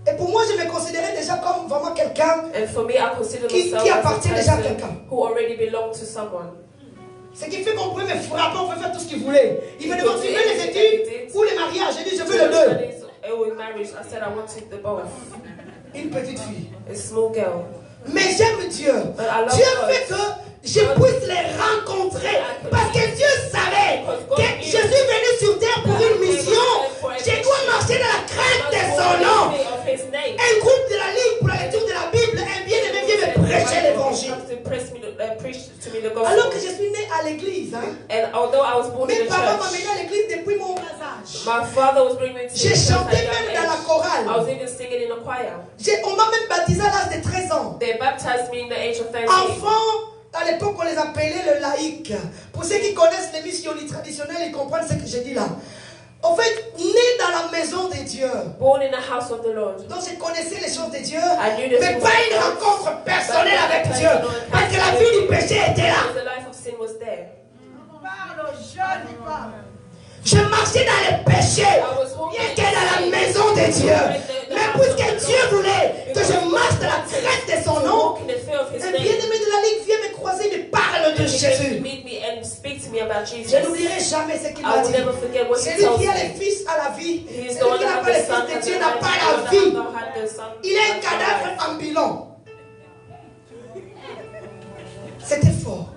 Et pour moi, je me considérais déjà comme vraiment quelqu'un qui appartient déjà à quelqu'un. Ce qui fait qu'on pouvait me frapper, on pouvait faire tout ce qu'il voulait. Il me demande, tu veux les études ou les mariages? J'ai dit, je veux les deux. Une petite fille. A small girl. Mais j'aime Dieu. Dieu fait que je puisse les rencontrer. Parce que Dieu savait que je suis venu sur terre pour une mission. Je dois marcher dans la crainte de son nom. Un groupe de la Ligue pour la lecture de la Bible, un bien-aimé vient me prêcher l'évangile. Alors que je suis né à l'église, hein? Mes parents m'ont amené à l'église depuis mon bas âge. J'ai chanté même dans la chorale. On m'a même baptisé à l'âge de 13 ans. Enfant, à l'époque on les appelait le laïc. Pour ceux qui connaissent les missionnaires traditionnelles, ils comprennent ce que j'ai dit là. En fait, né dans la maison de Dieu. Born in the house of the Lord. Donc je connaissais les choses de Dieu, mais pas une rencontre personnelle avec Dieu. Parce que la vie du péché était là. The life of sin was there. Je marchais dans le péché, bien que dans la maison de Dieu. Mais puisque Dieu voulait que je marche dans la crainte de son nom, un bien-aimé de la Ligue vient me croiser et me parle de Jésus. Je n'oublierai jamais ce qu'il m'a dit. Celui qui a les fils à la vie, celui qui n'a pas les fils de Dieu n'a pas la vie. Il est un cadavre ambulant. C'était fort.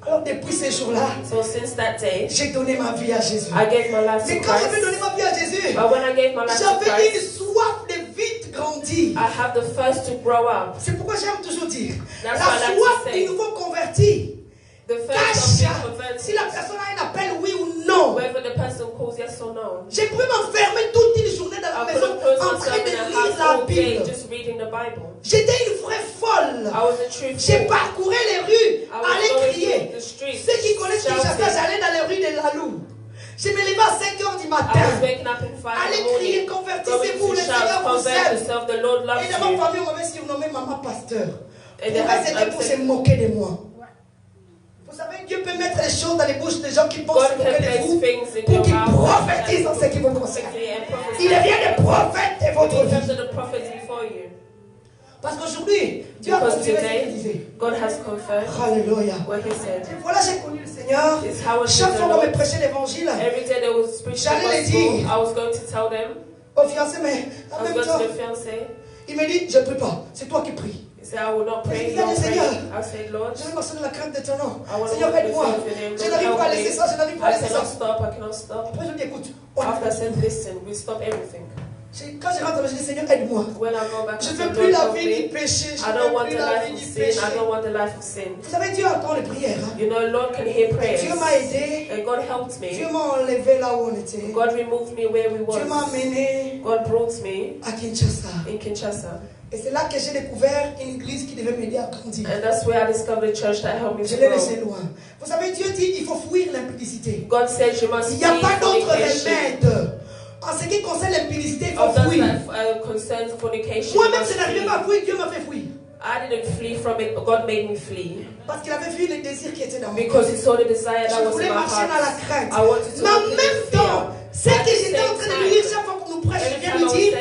Alors depuis ces jours-là, j'ai donné ma vie à Jésus. Mais quand j'avais donné ma vie à Jésus, j'avais une soif de vite grandir. C'est pourquoi j'aime toujours dire, la soif du nouveau converti cache si la personne a un appel oui ou non. J'ai pu m'enfermer toute une journée dans la maison en train de lire la Bible. J'étais une vraie folle. J'ai parcouru les rues, allais crier. Ceux qui connaissent Kinshasa, j'allais dans les rues de Lalou. Je me levais à 5 h du matin. Allez crier, convertissez-vous, le Seigneur vous aime. Et dans ma famille, on m'avait surnommé Maman Pasteur. C'était pour se moquer de moi. Vous savez, Dieu peut mettre les choses dans les bouches des gens qui pensent se moquer de vous pour qu'ils prophétisent dans ce qui vous concerne. Il devient des prophètes de votre vie. Parce qu'aujourd'hui, Dieu a confirmé ce qu'il disait. Alléluia. Voilà, j'ai connu le Seigneur. Chaque fois qu'on me prêchait l'évangile, j'allais les dire au fiancé, mais en même temps, il me dit, je ne prie pas, c'est toi qui pries. I will not pray. Seigneur, I said, Lord, je vais marcher dans la crainte de ton nom. Seigneur, aide-moi. Je n'arrive pas à laisser ça, je n'arrive pas à laisser ça. I cannot stop. Après, je dis, écoute, after I said, listen, we stop everything. Quand je rentre, je dis, Seigneur, aide-moi. Je ne veux plus la vie du péché. Je ne veux plus la vie du péché. Vous savez, Dieu entend les prières. You know, Lord can hear prayers. Dieu m'a aidé. And God helped me. Dieu m'a enlevé là où on était. God removed me where we were. Dieu m'a amené God brought me à Kinshasa. In Kinshasa. Et c'est là que j'ai découvert une église qui devait m'aider à grandir. And that's where I discovered a church that helped me to grow. Je l'ai laissé loin. Vous savez, Dieu dit il faut fuir l'impudicité. God says you must. Il n'y a pas d'autre remède. En ce qui concerne l'impudicité, il faut fuir. Moi-même, je n'arrivais pas à fuir, Dieu m'a fait fuir. I didn't flee from it, but God made me flee. Parce qu'il avait vu le désir qui était dans moi. Because he saw the desire that was in my heart. Je voulais marcher dans la crainte. Mais en même temps, ce que j'étais en train de lui dire chaque fois qu'on nous prêche, je viens lui dire,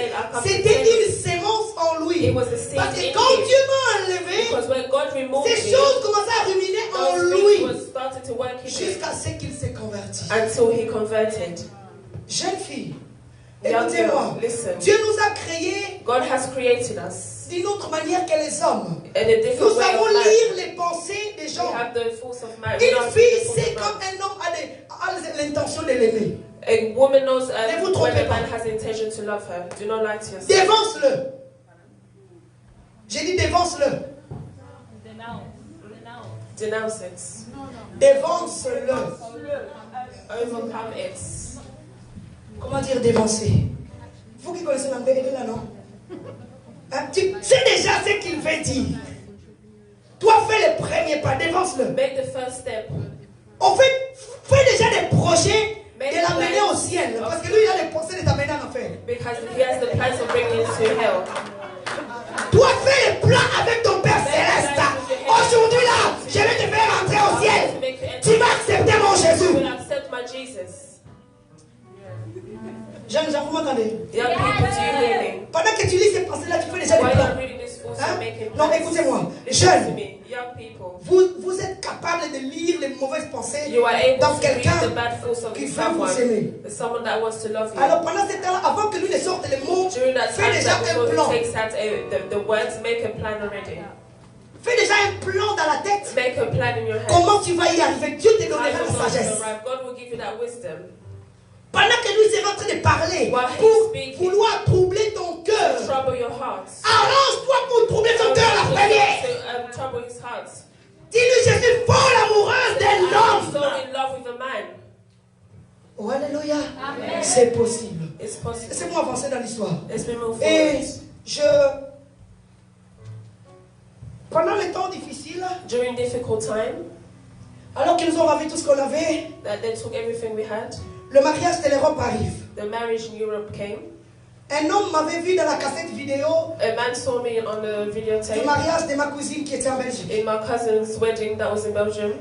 c'était une sémence en lui. Parce que quand Dieu m'a enlevé, ces choses commençaient à ruminer en lui. Jusqu'à ce qu'il se convertisse. Until he converted. Jeune fille, écoutez-moi. Dieu nous a créés. God has created us. D'une autre manière que les hommes. Nous savons lire les pensées des gens. Une fille sait quand un homme a l'intention de l'aimer. A woman knows when a man has intention to love her. Do not lie to yourself. Dévance-le. J'ai dit dévance-le. Denounce it. Dévance-le. Overcome it. Comment dire dévancer? Vous qui connaissez l'anglais, il est là, non? Hein? Tu sais déjà ce qu'il veut dire. Toi, fais le premier pas, dévance-le. Make the first step. En fait, fais déjà des projets de l'amener au ciel. Parce que lui, il a les pensées de t'amener en enfer. Because he has the plans of bringing you to hell. Toi, fais le plan avec ton Père Céleste. Aujourd'hui, là, je vais te faire entrer au ciel. Tu vas accepter mon Jésus. You will accept my Jesus. Jeunes gens, vous m'entendez? Young people, do you hear me? Pendant que tu lis ces pensées-là, tu fais déjà des Why plans. not reading this also Hein? making Non, plans? écoutez-moi. Listen to Jeunes, me, young people. vous êtes capables de lire les mauvaises pensées You are able dans to read quelqu'un the bad thoughts of qui veut vous aimer. someone that wants to love you. Alors pendant ce temps-là, avant que lui ne sorte les mots, During that fais time, déjà that un before plan. he takes out the words, make a plan already. Fais déjà un plan dans la tête. Make a plan in your head. Comment tu vas y arriver? Dieu te How donnera you're la going to sagesse. arrive. God will give you that wisdom. Pendant que lui est en train de parler While he's pour speaking, vouloir troubler ton cœur, trouble your heart. arrange-toi pour troubler ton cœur la première. To trouble his heart. Dis-lui, je suis folle amoureuse d'un I'm so homme. in love with a man. Oh, alléluia. C'est possible. It's possible. Laissez-moi avancer dans l'histoire. Let's be move Et forward. pendant les temps difficiles, During difficult time, alors qu'ils ont ravi tout ce qu'on avait, that they took everything we had. le mariage de l'Europe arrive. The marriage in Europe came. Un homme m'avait vu dans la cassette vidéo A man saw me on the du videotape mariage de ma cousine qui était en Belgique. in my cousin's wedding that was in Belgium.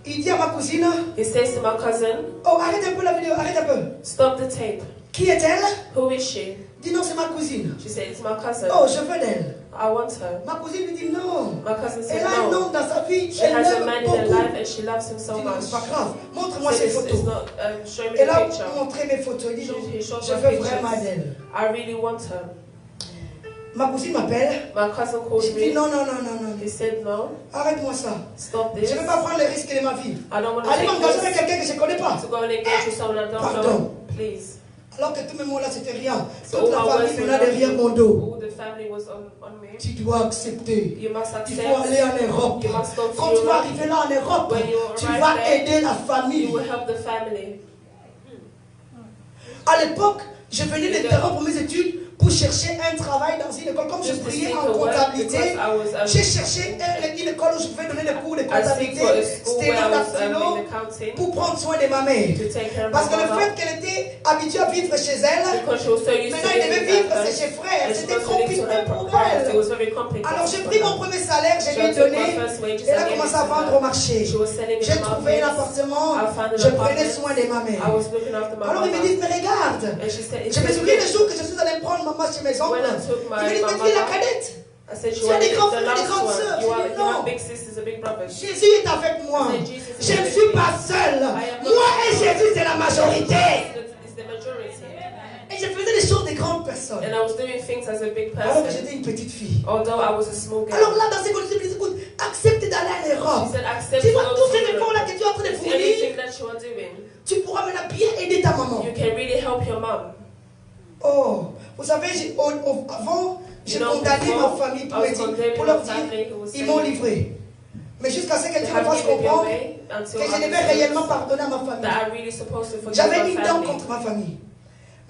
Il dit à ma cousine, He says to my cousin, oh, arrête un peu la vidéo, arrête un peu. stop the tape. Qui est-elle? Who is she? Dis non, c'est ma cousine. She said, it's my cousin. Oh, je veux d'elle. I want her. Ma cousine lui dit non. My cousin said, Elle a un no. homme dans sa vie, She elle has a l'aime man in her beaucoup. life and she loves him so Dis non, much. c'est pas grave. Montre-moi Said, ses it's photos. not, show me Elle the a picture. montré mes photos. Il dit non, He showed je my veux pictures. vraiment d'elle. I really want her. Ma cousine m'appelle. My cousin Je called dis me. non, non, non, non, non. He said, no, Arrête-moi ça. stop Je this. ne vais pas prendre le risque de ma vie. I don't want to Allez take m'engager avec this quelqu'un que je ne connais pas. to go and engage with someone I don't Pardon. know. Please. Alors que tous mes mots là, c'était rien. So Toute all la my famille words were maintenant derrière mon dos. all the family was on me. Tu dois accepter. You must Il accept. faut aller en Europe. You must go to Quand tu vas Europe. arriver là en Europe, When you tu arrive vas there, aider la You famille. will help the family. À l'époque, je venais d'interrompre mes études pour chercher un travail dans une école. Comme je Just to priais seek en a work comptabilité, because I was j'ai cherché une école où je pouvais donner des cours de I seek comptabilité, for a school where I was sténodactylo, in accounting pour prendre soin de ma mère. to take care of Parce que my le mother. fait qu'elle était habituée à vivre chez elle, Because she was so used maintenant to elle devait living vivre with her chez ses frères. and she C'était was to live compliqué to her pour parents. It elle. was very complicated. Alors j'ai for pris her. mon premier salaire, je So lui ai I took donné. my first wages Elle a and gave commencé it à to vendre her. au marché. She was selling in J'ai the trouvé un market. appartement, I found an je prenais apartment. soin de ma mère. I was looking after my Alors ils me mother. disent, mais regarde, And she said, je me souviens le jour que je suis allée prendre maman chez mes oncles. When I took Ils me disent, my mais tu es la mother, cadette. I said, Tu you as are des grands the frères, des last grandes one. sœurs. You Je dis non. have big sisters, a big brother. Jésus est avec moi. I said, Jesus is Je ne with suis me. pas seule. I am not Moi et Jésus, c'est la majorité. It's the majority. Et je faisais des choses de grandes personnes. And I was doing things as a big Alors que person. j'étais une petite fille. Although I was a small girl. Alors là, dans ces conditions, ils disent, écoute, accepte d'aller en She Europe. said, accept Tu vois to go tous to ces efforts-là Europe. que tu es en train de Anything fournir, that you are doing, tu pourras maintenant bien aider ta maman. you can really help your mom. Oh, vous savez, avant, j'ai You know, condamné ma before, famille I was condemning pour leur my dire, family who was ils m'ont saying, livré. Mais jusqu'à ce que they Dieu me have fasse given me comprendre away until que je I devais understood réellement pardonner à ma famille. that I'm really supposed to forgive J'avais my une dent family. contre ma famille.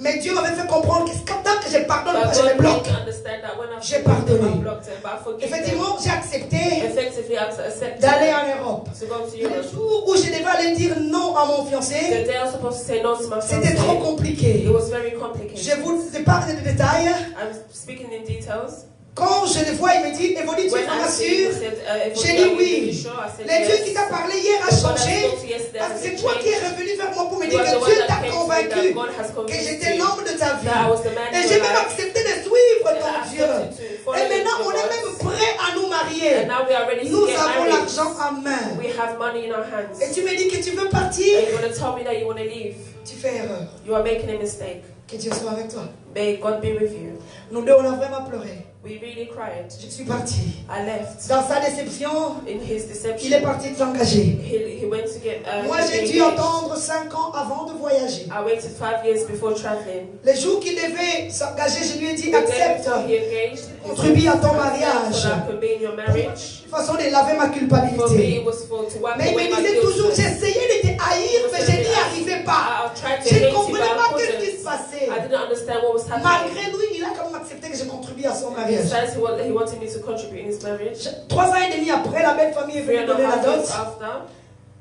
Mais Dieu m'avait fait comprendre que tant que je pardonne But pas, je me God bloque. made me understand that when I J'ai forgive them, pardonné. I blocked them, but I forgive them. Effectivement, j'ai accepté Effectively, I accepted d'aller en Europe. to go to Le Europe. jour où je devais aller dire non à mon The fiancé, day I was supposed to say no to my c'était trop fiancé, compliqué. it was very complicated. Je vous épargne des détails. I'm speaking in details. Quand je le vois, il me dit, Évolue, tu es When I vraiment see sûr? you, said, if J'ai you dit are really oui. sure, I said Le Dieu yes. qui t'a parlé hier a The God that changé. spoke to you yesterday Parce que has c'est been toi qui es changed. revenu vers moi pour me You dire are the que one Dieu that t'a came to me convaincu that God has que convinced j'étais you l'homme de ta vie. that I was the man Et in j'ai your même life. accepté de suivre And ton I Dieu. accepted to follow Et maintenant, your on est words. même prêt à nous marier. And now we are ready to Nous get avons married. l'argent en main. We have money in our hands. Et tu me dis que tu veux And partir. you're going to tell me that you want to leave. Tu fais erreur. You are making a mistake. Que Dieu soit avec toi. May God be with you. Nous deux, on a vraiment pleuré. We really cried. Je suis parti. I left. Dans sa déception, In his deception, il est parti de s'engager. he went to get. Moi, j'ai dû attendre 5 ans avant de voyager. I waited 5 years before traveling. Les jours qu'il devait s'engager, je lui ai dit, The day accepte, before he engaged, contribue à ton so mariage. that I could be in your marriage. Une façon de laver ma For me, culpabilité. it was to wipe Mais il away me my disait guilt. toujours, j'essayais de te haïr, mais je n'y arrivais pas. I tried to Je ne hate you, but comprenais pas I ce qui couldn't. se passait. I didn't understand what was happening. Malgré lui, il a quand même accepté que je contribue à son He mariage. says he wanted me to contribute in his marriage. 3 ans et demi après, la belle famille est 3 venue and a donner la half dot. years after,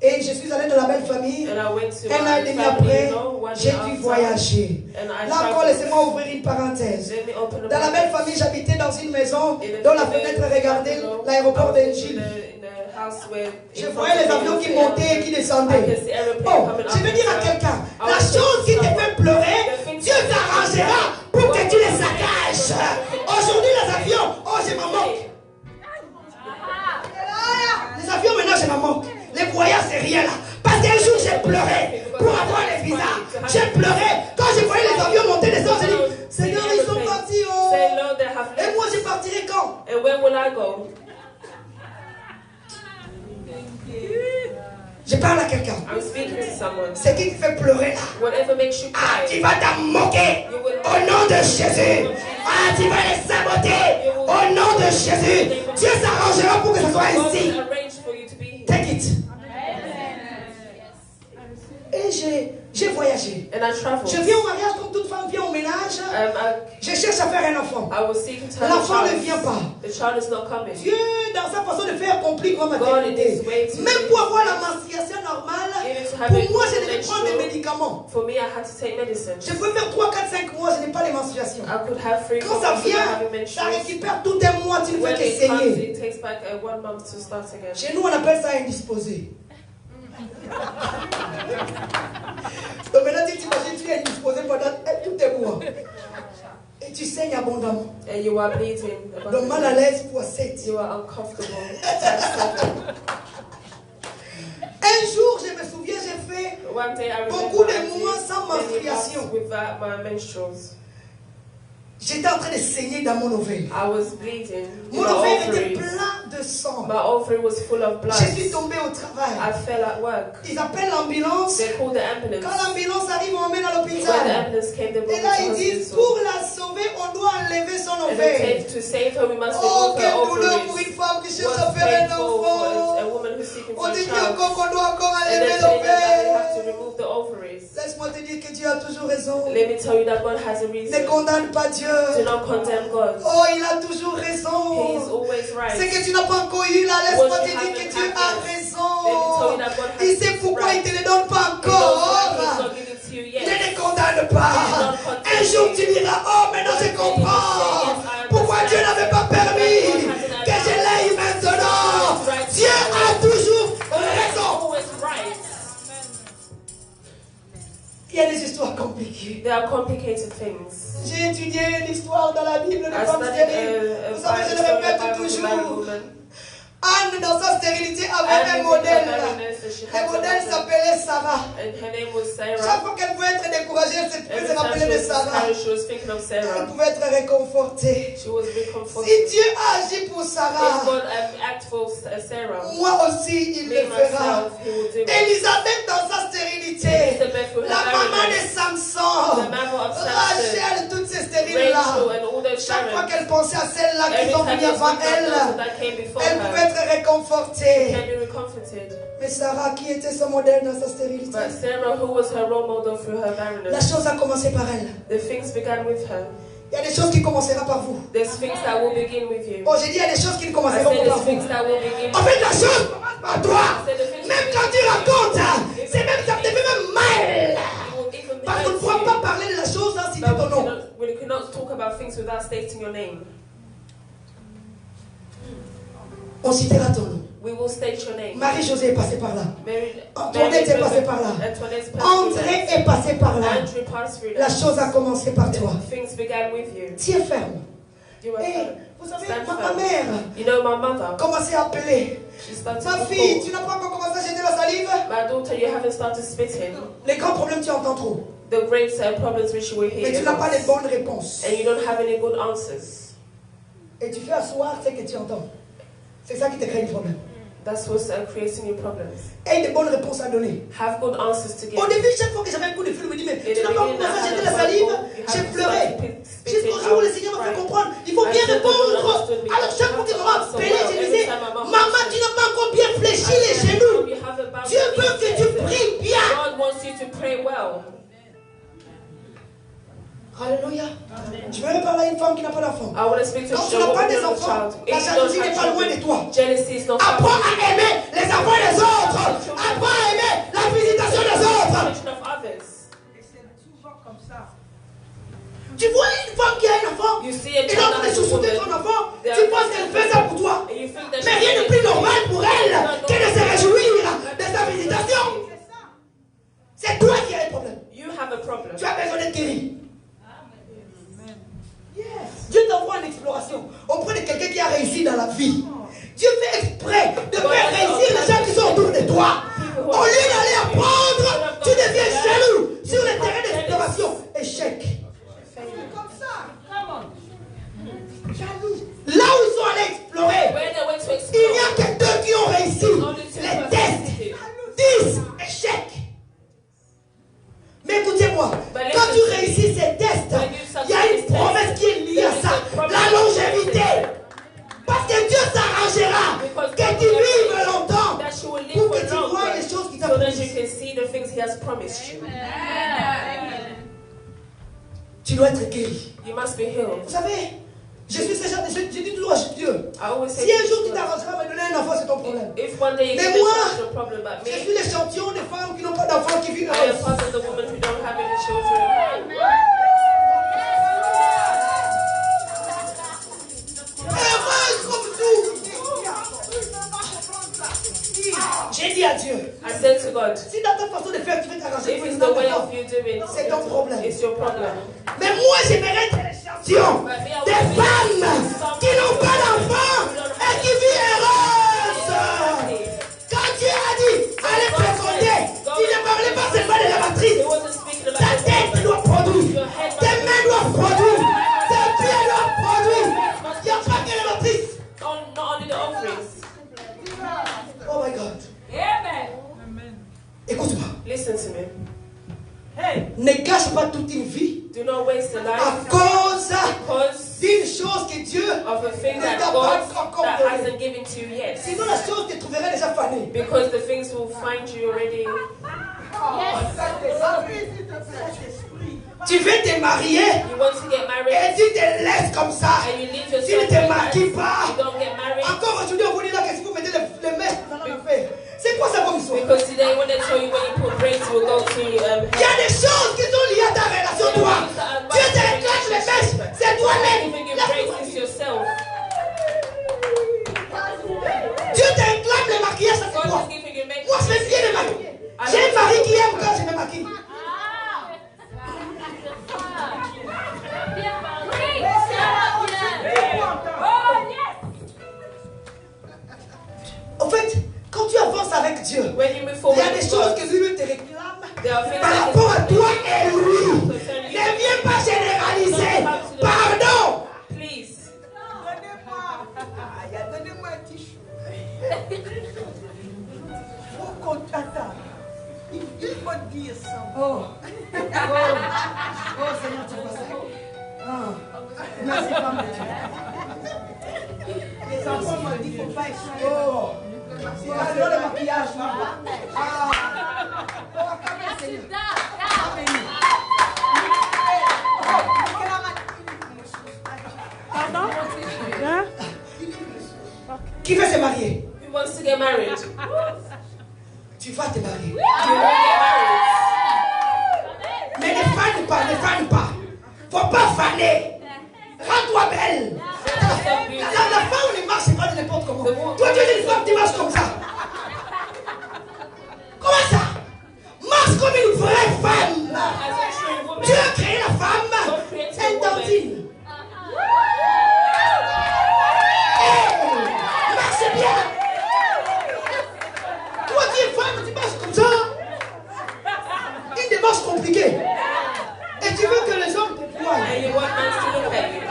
Et je suis allée dans la belle famille. and I went to 1 an et my demi family, après, you know, 1 j'ai year dû after, voyager. and I Là encore, traveled. laissez-moi ouvrir une parenthèse. Let me open a Dans la belle parenthesis. famille, j'habitais dans une maison In the- dont la in the- fenêtre regardait you know, l'aéroport I was d'Engile. in the house where Je in voyais les front of avions me qui was the montaient et qui airplane. I descendaient. can see airplane Oh, coming je up veux and dire à down. quelqu'un, I la was chose qui te saying fait pleurer, the things Dieu that t'arrangera pour que tu les saccages. Aujourd'hui, les avions, oh, je m'en moque. Les avions, maintenant, je m'en moque. Les voyages, c'est rien là. Parce qu'un jour, j'ai pleuré pour avoir les visas. J'ai pleuré quand je voyais les avions monter, descendre. J'ai dit, Seigneur, ils sont partis. Oh. Say, Lord, they have Et left. moi, je partirai quand? And when will I go? Je parle à quelqu'un. I'm speaking to someone. Ce qui te fait pleurer là. Whatever makes you Ah, cry, tu vas t'en moquer. Au nom de Jésus. Ah, tu vas les saboter. Au nom de Jésus. Dieu s'arrangera pour que ce soit God ainsi. will arrange for you to be here. Take it. Et j'ai voyagé. And I traveled. Je viens au mariage comme toute femme vient au ménage. Je cherche à faire un enfant. I was seeking to have a L'enfant ne child. vient pas. The child is not coming. Dieu, dans sa façon de faire, complique ma God maternité. is way to Même pour avoir la menstruation normale, pour moi, je devais prendre des médicaments. For me, I had to take medicine. Je peux faire 3, 4, 5 mois, je n'ai pas les menstruations. I could have 3 Quand ça months without vient, having ça menstruation. récupère tout un mois, tu ne When fais it comes, qu'essayer. it takes back 1 month to start again. Chez nous, on appelle ça indisposé. Donc maintenant, tu t'imagines, tu es indisposé pendant tout un mois. Et tu saignes abondamment. And you are bleeding. Donc mal à l'aise pour 7. You are uncomfortable. Times 7. Un jour, je me souviens, j'ai fait One day I beaucoup remember de mois sans many months menstruation. without my menstruals. J'étais en train de saigner dans mon ovaire. I was bleeding. Mon My ovaire était ovaries. plein de sang. My ovary was full of blood. Je suis tombée au travail. I fell at work. Ils appellent l'ambulance. They called the ambulance. Quand l'ambulance arrive, on met dans When the l'hôpital. ambulance came, they brought Et me là, to ils disent, hospital. pour la sauver, on doit enlever son And ovaire. they said to save her, we must Oh, remove her quelle douleur pour ovaries. une femme qui cherche à What's faire un painful for enfant. a woman who's seeking On for a dit child. qu'on doit encore And enlever they're saying that they have to l'ovaire. remove the ovaries. Laisse-moi te dire que Dieu a toujours raison. Let me tell you that God has a reason. Ne condamne pas Dieu. Do not condemn God. Oh, il a toujours He is raison. always C'est right. que tu n'as pas encore eu là. Laisse-moi te dire que Dieu a Let me tell raison. you that God has Il sait pourquoi il ne te le donne pas He knows why He's encore. not giving to you Ne yet. les condamne pas. Un jour tu diras, oh maintenant je comprends pourquoi Dieu n'avait pas permis que je l'aie maintenant. Dieu a toujours raison. Always right. Il y a des histoires compliquées. There are complicated things. J'ai étudié l'histoire dans la Bible de I femmes studied stériles. Vous savez, je le répète toujours. woman. Anne, dans sa stérilité, avait un modèle. Le modèle s'appelait Sarah. And her name was Chaque Sarah. fois qu'elle pouvait être découragée, elle Every se time rappelait de she was Sarah. discouraged, she was thinking of Elle Sarah. pouvait être réconfortée. She was Si reconforted. Dieu a agi pour If Sarah, God act for Sarah, moi aussi, il me le fera. myself, He will do it. Elisabeth, dans sa stérilité, Elizabeth with la her maman de barrenness, Samson, the mother of Samson, Rachel, toutes ces stériles-là. Rachel, and all those Chaque fois Sharons. qu'elle pensait à celles-là qui Every sont time venues you avant think of those elle, that came before elle pouvait her, être she réconfortée. can be recomforted. Mais Sarah, qui était son modèle dans sa stérilité? But Sarah, who was her role model through her La barrenness, chose a commencé par elle. the things began with her. Il y a des choses qui commenceront par vous. There's things that will begin with you. Oh, j'ai dit, il y a des choses qui ne I commenceront said pas there's par things vous. that will begin En with fait, la chose commence par toi. I said the things Même will quand tu begin racontes, with you. c'est même, ça te fait même mal. It will even Parce qu'on ne hurt pourra you. pas parler de la chose sans citer But ton nom. we cannot talk about things without stating your name. On citera ton nom. We will state your name. Marie-Josée est passée par là. Antoinette Antoinette est passée par là. André est passé par là. Andrew passed through La that. chose a commencé par toi. Things began with you. Tiens ferme. You were Et firm. vous savez, Stand ma firm. mère You know my mother. commençait à appeler. She started Ma to fille, call. tu n'as pas encore commencé à jeter la salive? My daughter, you haven't started spitting. Les grands problèmes, tu entends trop. The great problems which you will Mais hear. tu n'as pas les bonnes réponses. And you don't have any good answers. Et tu fais asseoir ce que tu entends. C'est ça qui te crée le problème. That's what's creating your problems. Aie de bonnes réponses à donner. Have good answers to give. Au début, chaque fois que j'avais un coup de fil, je me dis, mais tu n'as pas commencé à jeter la salive, j'ai pleuré. Jusqu'au jour où le Seigneur m'a fait comprendre, il faut bien répondre. Alors chaque fois que maman appelait, je disais, maman, tu n'as pas encore bien fléchi les genoux. Dieu veut que tu pries bien. God wants you to pray well. Alléluia. Je veux parler à une femme qui n'a pas d'enfant. I want to speak to Quand tu n'as pas des enfants, la jalousie n'est pas loin de toi. Apprends à aimer les enfants des autres. Apprends à aimer la visitation des autres. Tu vois une femme qui a un enfant, et donc tu chouchouter ton enfant, tu penses qu'elle fait ça pour toi. Mais rien de plus normal pour elle que de se réjouir de sa visitation. C'est toi qui as un problème. Tu as besoin d'être guéri. Dieu t'envoie en exploration auprès de quelqu'un qui a réussi dans la vie. Dieu fait exprès de faire réussir les gens qui sont autour de toi. Au lieu d'aller apprendre, tu deviens jaloux sur le terrain d'exploration. Échec. C'est comme ça. Jaloux. Là où ils sont allés explorer, il n'y a que 2 qui ont réussi les tests. 10 échecs. Mais écoutez-moi, quand tu réussis ces tests, il y a une promesse qui est liée à ça, la longévité. Parce que Dieu s'arrangera que tu vives longtemps pour que tu vois les choses qu'il t'a promises. Tu dois être guéri. Vous savez, je suis ce genre de choses, je dis toujours à Dieu, si un jour tu t'arrangeras à me donner un enfant, c'est ton problème. Mais moi, je suis l'échantillon des femmes qui n'ont pas d'enfants, qui vivent heureuses. J'ai dit à Dieu, si dans ta façon de faire tu veux t'arranger, c'est ton problème. Mais moi j'aimerais être l'échantillon des femmes qui n'ont pas d'enfants et qui vivent heureuses. Quand Dieu a dit, allez féconder, il ne parlait pas seulement de la matrice. Ta tête doit produire, tes mains doivent produire, tes pieds doivent produire. Il n'y a pas que la matrice. Oh my God. Écoute-moi. Listen to me. Ne gâche pas toute une vie Do not waste a life à cause because d'une chose que Dieu of a thing ne that t'a God pas encore that donnée. hasn't given to you yet. Sinon la chose te trouverait déjà fanée. Because the things will find you already. Tu veux te marier You want to get et married tu te laisses comme ça. and you leave Tu ne yourself te like maquilles that. pas. You don't get married. Encore aujourd'hui, on vous dit là que si vous mettez les mèches dans l'affaire. C'est quoi ça comme histoire? Because today when they tell you when you put braids, you will go to Il y a des choses qui sont liées à ta relation, toi. Dieu te réclame les mèches, c'est toi-même. Even your braids is yourself. Dieu te réclame le maquillage, ça c'est God toi. is giving you makeup. Moi, je fais bien le maquillage. J'ai un mari qui aime quand je me maquille. En fait, quand tu avances avec Dieu, When you move il forward y a des with choses God, que lui te réclame there are things par that rapport à toi et lui. concerning you. Ne viens pas généraliser. Pardon. Please. Donnez-moi un t-shirt. Faut qu'on t'attende. Il faut dire ça. Oh, Seigneur, tu vois ça. Merci, femme de Dieu. Les enfants m'ont dit qu'il ne faut pas échouer. Oh, c'est pas le maquillage. Oh, quand même, Seigneur. Pardon? Hein? Qui veut se marier? Who wants to get married? Tu vas te marier. You will get married. Mais ne fane pas, ne fane pas. Faut pas faner. Rends-toi belle. La femme ne marche pas de n'importe comment. Toi, tu es une femme qui marche comme ça. Comment ça? Marche comme une vraie femme. As a true woman, Dieu a créé la femme. God created a Elle woman. tantine. Marche bien. Toi, tu es femme, tu marches comme ça. Une démarche compliquée. Et tu veux que les hommes te voient. And you want man to look at you.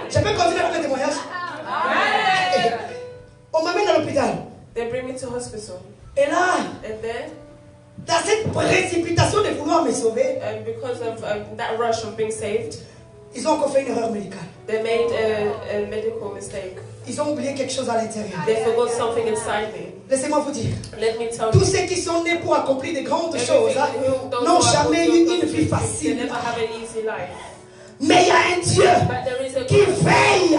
Je peux continuer avec le témoignage? On m'amène à l'hôpital. They bring me to hospital. Et là, And then, dans cette précipitation de vouloir me sauver, and because of that rush of being saved, ils ont encore fait une erreur médicale. they made a medical mistake. Ils ont oublié quelque chose à l'intérieur. They forgot something inside me. Laissez-moi vous dire, Let me tell tous you. ceux qui sont nés pour accomplir de grandes Everything choses who n'ont don't jamais know eu how une to vie They facile. never have an easy life. Mais il y a un Dieu But there is a qui veille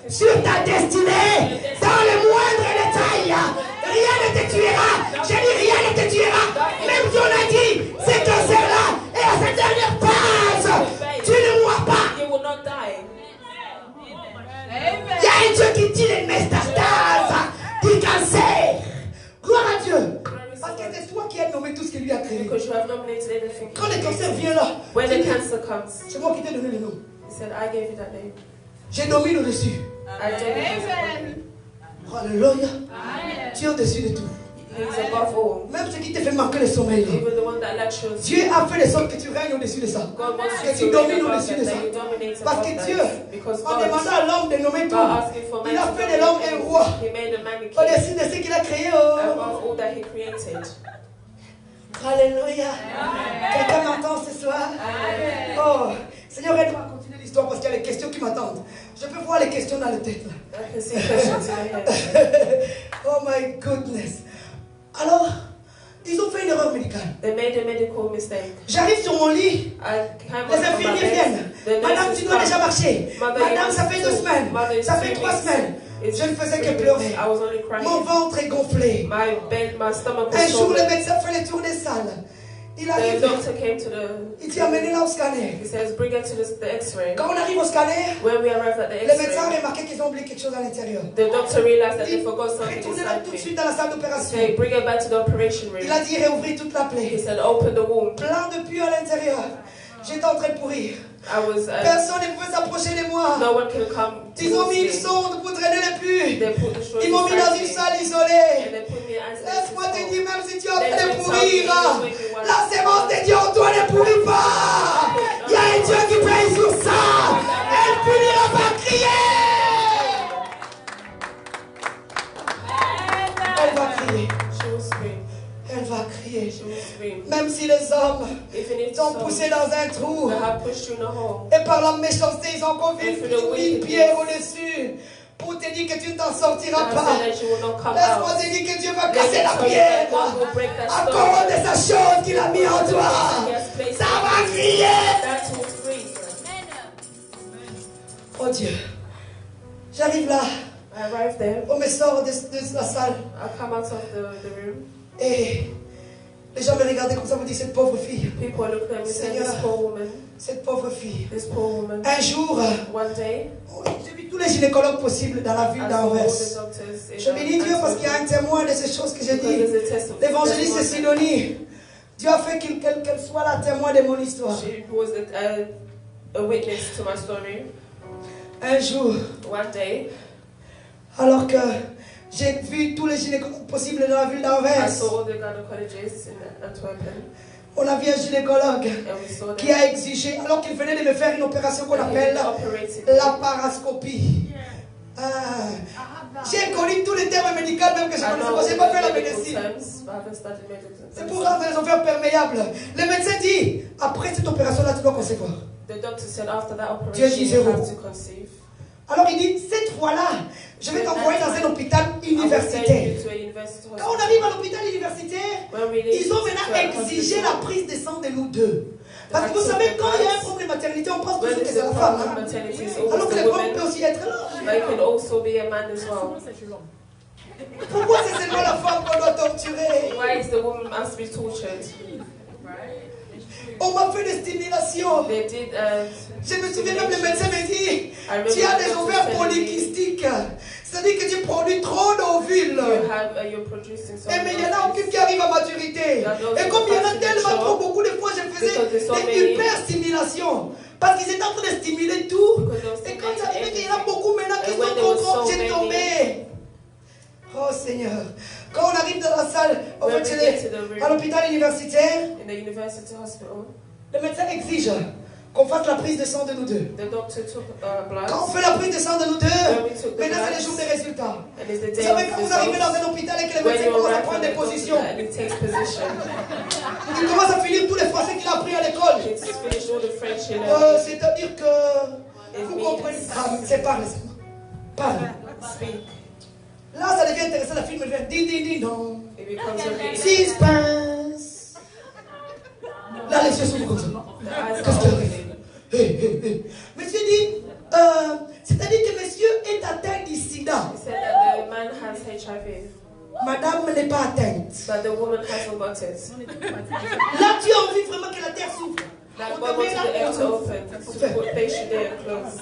sur ta destinée dans les moindres détails. Rien ne te tuera. J'ai dit rien ne te tuera. Même si on a dit ces cancers-là et à cette dernière phase, tu ne mourras pas. You will not die. Il y a un Dieu qui dit les métastases du cancer. Gloire à Dieu. Parce que c'est toi qui as nommé tout ce qu'il lui a créé. Because you have nominated everything. Quand le cancer vient là, When the cancer comes, c'est moi qui t'ai donné le nom. he said, I gave you that name. J'ai domine au-dessus. I dominated. Alléluia. Tu es au-dessus de tout. He's above all. Même ce qui te fait manquer le sommeil. Even the one that lacks your Dieu a fait de sorte que tu règnes au-dessus de ça. God wants Que you tu to reign domines above au-dessus that, de ça. that you dominate Parce above que Dieu, that. Because en demandant God, à l'homme de nommer by tout, asking for man il a to fait de l'homme un roi. He made a man a king Au-dessus de ce qu'il a créé. Oh. above all that he created. Alléluia. Quelqu'un m'entend ce soir? Oh, Seigneur, aide-moi à continuer l'histoire parce qu'il y a les questions qui m'attendent. Je peux voir les questions dans la tête là. I can see questions in my head. Oh my goodness. Alors, ils ont fait une erreur médicale. They made a medical mistake. J'arrive sur mon lit. I came Les up from my infirmiers bed. viennent. The Madame, nurses tu dois come. déjà marcher. Mother, Madame, you ça must fait do. 2 semaines. Mother, it's Ça fait 3 3 weeks. semaines. It's Je ne faisais 3 que weeks. pleurer. I was only crying. Mon ventre est gonflé. My stomach Un was jour, le swollen. médecin fait le tour des salles. Il The arrive. doctor came to Il dit, amenez-la au scanner. He says, bring her to the X-ray. Quand on arrive au scanner, When we arrived at the le médecin a X-ray, remarqué qu'ils ont oublié quelque chose à l'intérieur. the doctor realized that Il they dit, forgot something retournez-la inside tout de me. suite dans la salle He d'opération. said, bring her back to the operation room. Il a dit, réouvrir toute la He plaie. said, open the womb. Plein de pus à l'intérieur. J'étais en train de pourrir. I was, Personne ne pouvait s'approcher de moi. no one can come Ils ont mis une towards me. sonde pour drainer les pus. They put the straws Ils m'ont mis dans une inside me. salle And isolée. they put me in Laisse-moi te isolation. dire, même si tu es en train de pourrir, la sémence de Dieu en toi ne pourrit pas. Il y a un Dieu qui paye sur ça. Elle punira par crier. Elle va crier. She will scream. Elle va crier. She will scream. Même si les hommes Even if t'ont poussé dans un trou they have pushed you in a hole, et par la méchanceté, ils ont encore vu une pierre au-dessus pour te dire que tu ne t'en sortiras I pas. said that you will not come Laisse-moi out. te dire que Dieu va Let casser me la tell you pierre that God will break that à stone. cause de sa chose qu'il a mis en toi. He has placed Ça va in you. crier. That will scream. Oh Dieu. J'arrive là. I arrived there. On me sort de la salle. I come out of the room. Et les gens me regardaient comme ça, me disent cette pauvre fille. People looked at me saying, Seigneur. this poor woman, Cette pauvre fille. this poor woman. Un jour, One day, j'ai vu tous les gynécologues possibles dans la ville I saw all d'Anvers. the doctors in Je bénis Dieu parce qu'il y a un témoin de ces choses que j'ai because dit. there's a test of L'évangéliste testimony. Sidonie. Dieu a fait qu'elle soit la témoin de mon histoire. She was a witness to my story. Un jour, One day, alors que j'ai vu tous les gynécologues possibles dans la ville I d'Anvers, saw all the gynecologists in Antwerpen, on a vu un gynécologue and we saw qui them. a exigé, alors qu'il venait de me faire une opération qu'on And he appelle operated. la parascopie. J'ai connu tous les termes médicaux même que je I connaissais know pas, je n'ai pas fait la medical médecine. terms, but I haven't studied medical C'est pour terms. rendre les ovaires perméables. Le médecin dit, après cette opération-là, tu dois concevoir. The doctor said after that Dieu dit operation, you zéro. have to conceive. Alors il dit, cette fois-là, je vais t'envoyer dans un hôpital I will send universitaire. you to a university Quand on hospital. arrive à l'hôpital universitaire, When we leave ils ont to maintenant a exigé hospital, la prise de sang de nous deux. Parce que vous savez, quand il y a un problème de maternité, on pense when toujours que it's c'est a la femme. problem, Hein? maternity is Alors always que the les femmes peuvent woman, aussi être là. but it can also be a man as well. Pourquoi c'est seulement la femme qu'on doit torturer? Why is the woman must be tortured? On m'a fait des stimulations. They did. Je me souviens même, le médecin me dit, I tu as remember des the ovaires doctor telling me, polykystiques. C'est-à-dire que tu produis trop d'ovules. you're producing so Et mais il n'y en a many aucune qui arrive à maturité. Et comme il y en a tellement trop, beaucoup de fois, je faisais des hyper-stimulations. Parce qu'ils étaient en train de stimuler tout. Et quand il arrivait qu'il y en a beaucoup maintenant qui sont trop, j'ai tombé. Oh Seigneur. Quand on arrive dans la salle, en When fait, we get to the room à l'hôpital universitaire, in the university hospital, le médecin exige qu'on fasse la prise de sang de nous deux. Quand on fait la prise de sang de nous deux, maintenant c'est le jour des résultats. Vous savez, quand vous arrivez dans un hôpital et que le médecin commence à prendre des positions, il commence à finir tous les français qu'il a appris à l'école. C'est-à-dire que vous comprenez. C'est parler. Parle. Là, ça devient intéressant. La film devient ding, non. Suspense. Là, les yeux s'ouvrent comme ça. Qu'est-ce qui arrive? Monsieur dit, c'est-à-dire que monsieur est atteint du sida. Madame n'est pas atteinte. Là, tu as envie vraiment que la terre s'ouvre. God wants the air to open. They should close.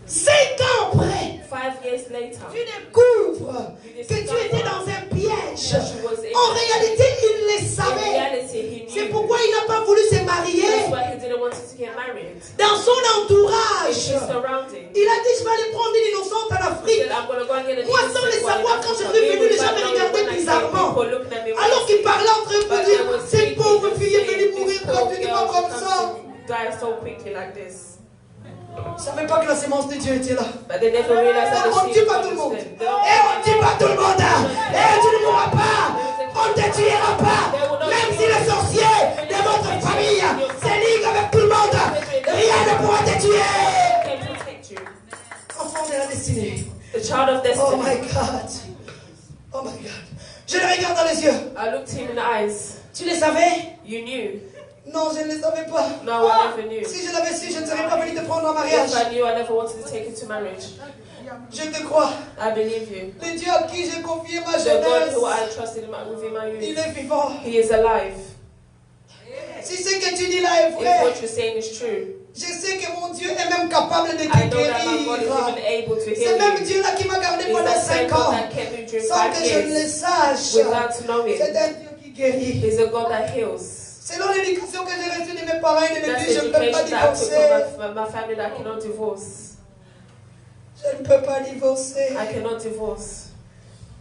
5 ans après, 5 years later, tu découvres que tu étais dans un piège. En réalité, il le savait. C'est pourquoi il n'a pas voulu se marier. Dans son entourage, il a dit, je vais aller prendre une innocente en Afrique. Moi, sans le savoir, quand je suis venu, les gens me regardaient bizarrement. Alors qu'ils parlaient entre eux pour dire, cette pauvre fille est venue mourir tranquillement comme ça. Ils ne savaient pas que la sémence de Dieu était là. On ne tue pas tout le monde. Et on ne tue pas tout le monde. Et tu ne mourras pas. On ne te tuera pas. Même si les sorciers de votre famille se liguent avec tout le monde, rien ne pourra te tuer. Enfant de la destinée. The child of destiny. Oh my God. Oh my God. Je le regarde dans les yeux. I looked him in the eyes. Tu le savais? You knew. Non, je ne le savais pas. No, I never knew. Si je l'avais su, je ne serais pas venu te prendre en mariage. If I knew, I never wanted to take you to marriage. Je te crois. I believe you. Le Dieu à qui j'ai confié ma The God jeunesse, who I trusted within my il youth, est vivant. He is alive. Si ce que tu dis là est If vrai, what you're saying is true, je sais que mon Dieu est même capable de te I know that my God is guérir. even able to C'est heal même you. Dieu là qui m'a gardé It's pendant the same 5 ans. God that kept me during Sans 5 que je ne le years sache. without knowing. C'est un Dieu qui guérit. He's a God that heals. Selon l'éducation que j'ai reçue de mes parents et de That's l'église, je ne peux pas education that I took divorcer. from my family that I cannot divorce. Je ne peux pas divorcer. I cannot divorce.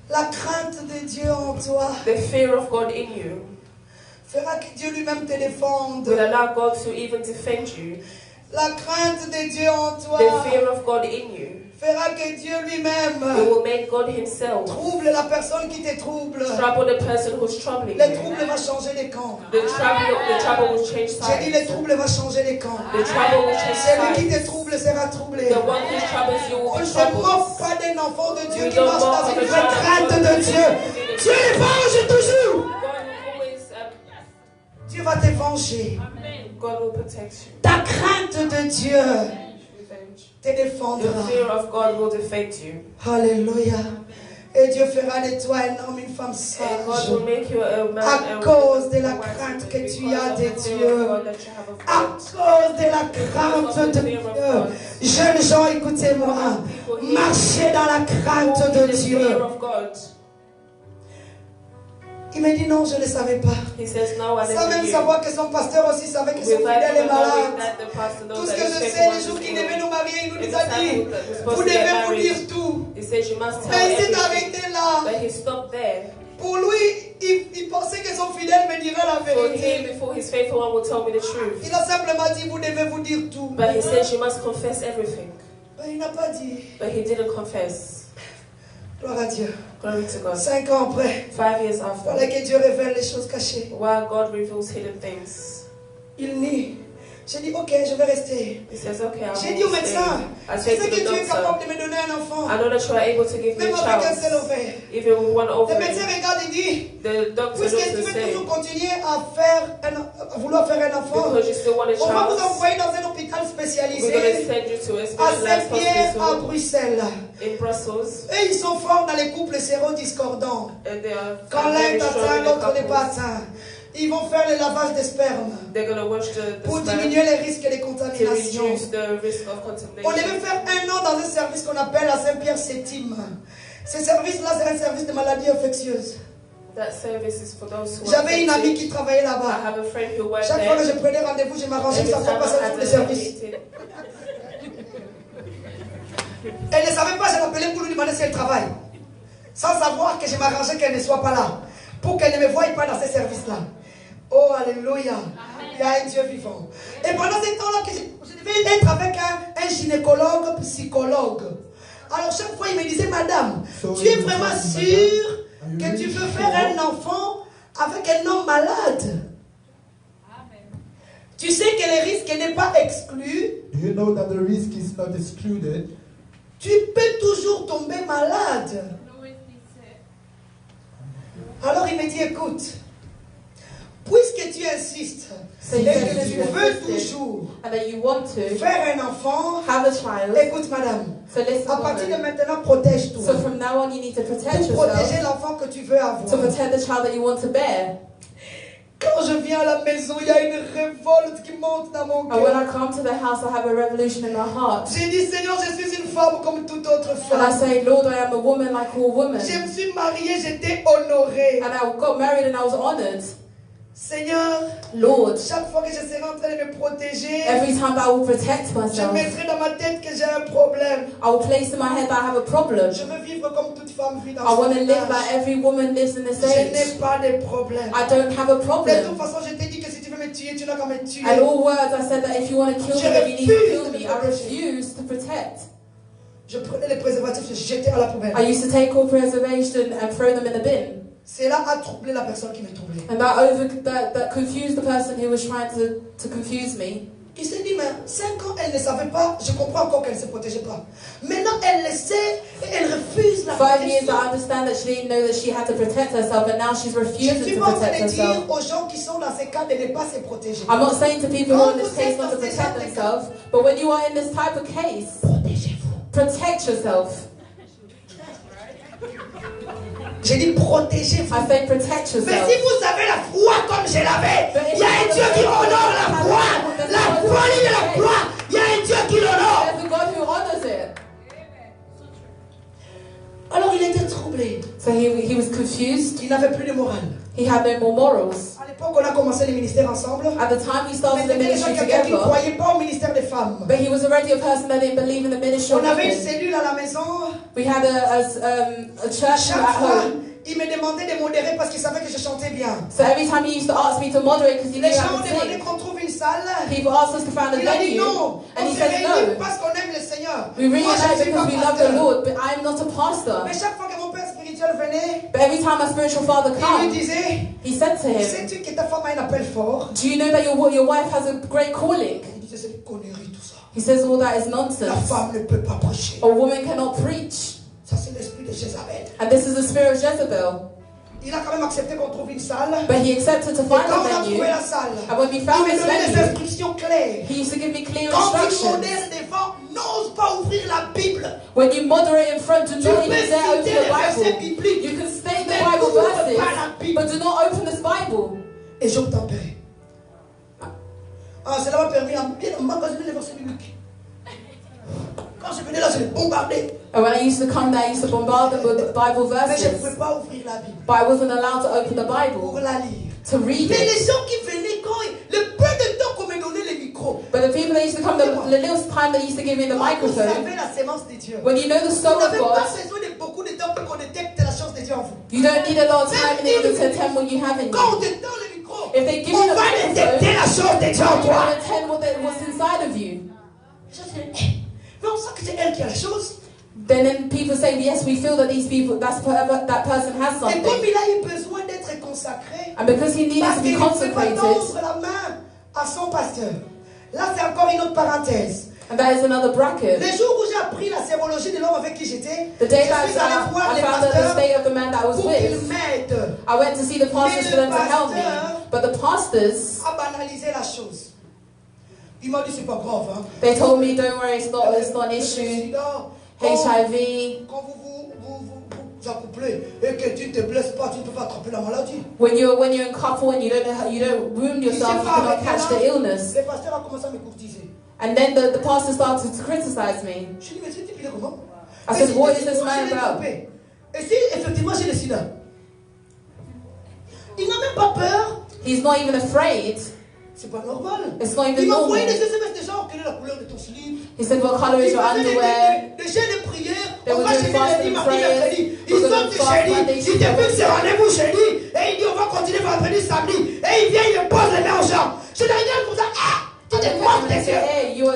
La crainte de Dieu en toi The fear of God in you fera que Dieu lui-même te défende. will allow God to even defend you. La crainte de Dieu en toi The fear of God in you fera que Dieu lui-même will make God Himself trouble la personne qui te trouble. trouble the person who's troubling Le you. trouble va changer les camps. The trouble will change J'ai dit le sides. trouble va changer les camps. The trouble will change Celui qui sides. te trouble sera troublé. The one who troubles you will On be ne se troubled. moque pas d'un enfant de Dieu You qui don't marche dans mock une of a vraie child crainte of de God. Dieu. Dieu les venge toujours. God will always, Dieu va te venger. God will protect you. Ta crainte de Dieu Revenge. te défendra. The fear of God will defend you. Alléluia. Et Dieu fera de toi un homme, une femme And sage. God will make you a man À cause de la a wife crainte que tu because as of de the fear Dieu. of God that you have of À God. cause de la crainte de Dieu. Jeunes gens, écoutez-moi. Marchez dans la crainte Walk de in the Dieu. fear of God. Il me dit non, je ne le savais pas. He says, no, I Sans never même knew. savoir que son pasteur aussi savait que son Without fidèle est even knowing malade. that the pastor knows Tout ce that que his je faithful sais, le one jour is qu'il ill. devait nous marier, il nous It's a the dit, time that we're supposed vous to get devez vous dire married. tout. He says you must tell Mais il s'est everything. arrêté là. But he stopped there. Pour lui, il pensait que son fidèle me dirait la For him, vérité. before his faithful one will tell me the truth. Il a simplement dit, vous devez vous dire tout. But he says you must confess everything. Mais il n'a pas dit. But he didn't confess. Gloire à Dieu. Glory to God. 5 ans après, 5 years after, voilà que Dieu révèle les choses cachées. while God reveals hidden things, Il nie. J'ai dit, ok, je vais rester. he says, okay, J'ai dit au I'll stay. médecin, I je said sais to que the tu es capable doctor, de me donner un enfant. I know that you are able to give me Même a avec un seul child, ovaire. even with one Le ovary. médecin regarde et dit, The doctor puisque knows tu to veux say, toujours continuer à vouloir faire un enfant, because you still want a on va vous child, envoyer dans un hôpital we're going to spécialisé send you to a à specialized Saint-Pierre, à hospital Bruxelles. in Brussels. Et ils sont forts dans les couples sérodiscordants. And they are Quand l'un very est strong atteint, in the l'autre n'est pas couples. atteint. Ils vont faire le lavage des spermes They're going to wash the pour sperm diminuer les risques de to contamination. reduce the risk of On contamination. devait faire 1 an dans un service qu'on appelle à Saint-Pierre-Septime. Ce service-là, c'est un service de maladies infectieuses. That service is for those who are J'avais une amie affected. qui travaillait I là-bas. have a friend who works Chaque fois que there. je prenais rendez-vous, je m'arrangeais que Every ça soit time passé I au jour de had a service. meeting, Elle ne savait pas, je l'appelais pour lui demander si elle travaille. Sans savoir que je m'arrangeais qu'elle ne soit pas là. Pour qu'elle ne me voie pas dans ces services-là. Oh, alléluia. Il y a un Dieu vivant. Et pendant ce temps-là, je devais être avec un gynécologue, psychologue. Alors chaque fois, il me disait, madame, tu es vraiment sûre que tu veux faire un enfant avec un homme malade? Tu sais que le risque n'est pas exclu. Do you know that the risk is not excluded? Tu peux toujours tomber malade. Alors il me dit, écoute, puisque tu insistes et que tu veux toujours faire un enfant, écoute madame, à partir de maintenant, protège-toi. So from now on, you need to protect Pour yourself. protéger l'enfant que tu veux avoir. To protect the child that you want to bear. Quand je viens à la maison, il y a une révolte qui monte dans mon And when cœur. I come to the house, I have a revolution in my heart. J'ai dit, Seigneur, je suis une femme comme toute autre And I femme. say, Lord, I am a woman like all women. Je me suis mariée, j'étais honorée. And I got married and I was honored. Seigneur, Lord, chaque fois que je serai en train de me protéger, every time I will protect je myself. mettrai dans ma tête que j'ai un problème. I will place in my head that I have a problem. Je veux vivre comme toute femme vit dans I want son to live âge. like every woman lives in this Je age. n'ai pas de problème. I don't have a De toute problem. façon, je t'ai dit que si tu veux me tuer, tu n'as qu'à me tuer. And all words, I said that if you want to kill me, then you need to kill me. I refuse to protect. Je prenais les préservatifs, je jetais à la poubelle. I used to take all preservation and throw them in the bin. Cela a troublé la personne qui me troublait. And that confused the person who was trying to confuse me. Il s'est dit, mais 5 ans, elle ne savait pas. Je comprends encore qu'elle ne se protégeait pas. Maintenant, elle le sait et elle refuse la 5 years, protection. I understand that she didn't know that she had to protect herself, and now she's Je ne refusing suis to pas en train protect de dire herself. aux gens qui sont dans ces cas de ne pas se protéger. I'm not saying to people who are in this case not to protect themselves, but when you are in this type of case, Protégez-vous. protect yourself. J'ai dit protégez-vous. I say protect Mais yourself. si vous avez la foi comme je l'avais, il y a un Dieu qui honore la foi. La folie de la foi, il y a un Dieu qui l'honore. There's a God who honors it. Alors il était troublé. So he was confused. Il n'avait plus de morale. He had no more morals. À l'époque, on a commencé le ministère ensemble. At the time we Mais started the c'était déjà ministry quelqu'un qui ne together, croyait pas au ministère des femmes. but he was already a person that didn't believe in the ministry of On avait une women. cellule à la maison. We had a church Chaque at fois, home. il me demandait de modérer parce qu'il savait que je chantais bien. So every time he used to ask me to moderate because he knew Les I gens ont could demandé sing, qu'on trouve une salle. people asked us to find a Il a dit venue, non. and On he se said réunit no. parce qu'on aime le Seigneur. We Moi, reunite je ne suis because pas we love the pasteur. Lord, but I'm not a pastor. Mais chaque fois que mon père spirituel venait, But every time my spiritual father il lui came, disait, he said to him, sais-tu que ta femme a un appel fort? do you know that your wife has a great calling? Il disait, c'est une connerie tout ça. He says all that is La nonsense. femme ne peut pas prêcher. A woman cannot preach. Ça, c'est l'esprit de Jézabel. And this is the spirit of Jezebel. Il a quand même accepté qu'on trouve une salle. But he accepted to Et find quand on a a venue. trouvé la salle, And when we il found me this donnait des venue, instructions claires. he used to give me clear Quand tu instructions. modères devant, n'ose pas ouvrir la Bible. When you moderate in front, do Tu not peux even dare open citer the les versets Bible. bibliques, You can state the mais Bible n'ouvre verses, pas la Bible. but do not open this Bible. Et j'obtempérais. Ah, cela m'a permis à bien emmagasiner les versets bibliques. Quand je venais là, je les bombardais. And when I used to come there, I used to bombard them with Bible Mais je ne verses, pouvais pas ouvrir la Bible but I wasn't allowed to open the pour Bible la lire. to read Mais it. les gens qui venaient, le peu de temps qu'on me donnait les micros, But the people that used to come, the little time they used to give me the quand vous microphone, savez la sémence de Dieu, when you know the vous soul of n'avez pas God, besoin de beaucoup de temps pour qu'on détecte la chance de Dieu en vous. you don't need a lot of time in order to attend what you have in Quand on you. te tend le micro, If they give on you the va détecter microphone, la chance de Dieu en you're toi. going to attend what's inside of you. Je dis, mais on sent que c'est elle qui a la chose. Then people say, yes, we feel that these people, that person has Et comme something. il a eu besoin d'être consacré, And because he needed parce to qu'il be ne pouvait pas consecrated, tendre la main à son pasteur. Là, c'est encore une autre parenthèse. and that is another bracket. Le jour où j'ai appris la sérologie de l'homme avec qui j'étais, je The day that suis allé voir I les found out the pasteurs state of the man that I was pour qu'ils with, m'aident I went to see the pastors for them to help me. But the pastors, à banaliser la chose. Il m'a dit, c'est pas grave. Hein. they told me, don't worry, it's not an Le issue. sida, HIV, quand vous accouplez et que tu ne te blesses pas, tu ne peux pas attraper la maladie. when you're in couple and you don't wound yourself, you cannot catch the illness. Le pasteur a commencé à me courtiser. And then the pastor started to criticize me. Je dis, mais ce type, il est comment? I said, what is this man about? Et si effectivement j'ai le sida? Il n'a même pas peur. He's not even afraid. C'est pas normal. It's not even Il m'a normal. envoyé des SMS de genre, quelle est la couleur de ton slip? He said, what color is your underwear? Des chaînes de prière. They On were va doing chez les fasting lundi, mardi, prayers. mercredi. Ils We're sont l'autre chéri, il te fixe rendez-vous chéri, et il dit on va continuer vendredi, samedi, et il vient, il pose les mains aux gens. Je ne regarde comme ça, tu te moques des yeux.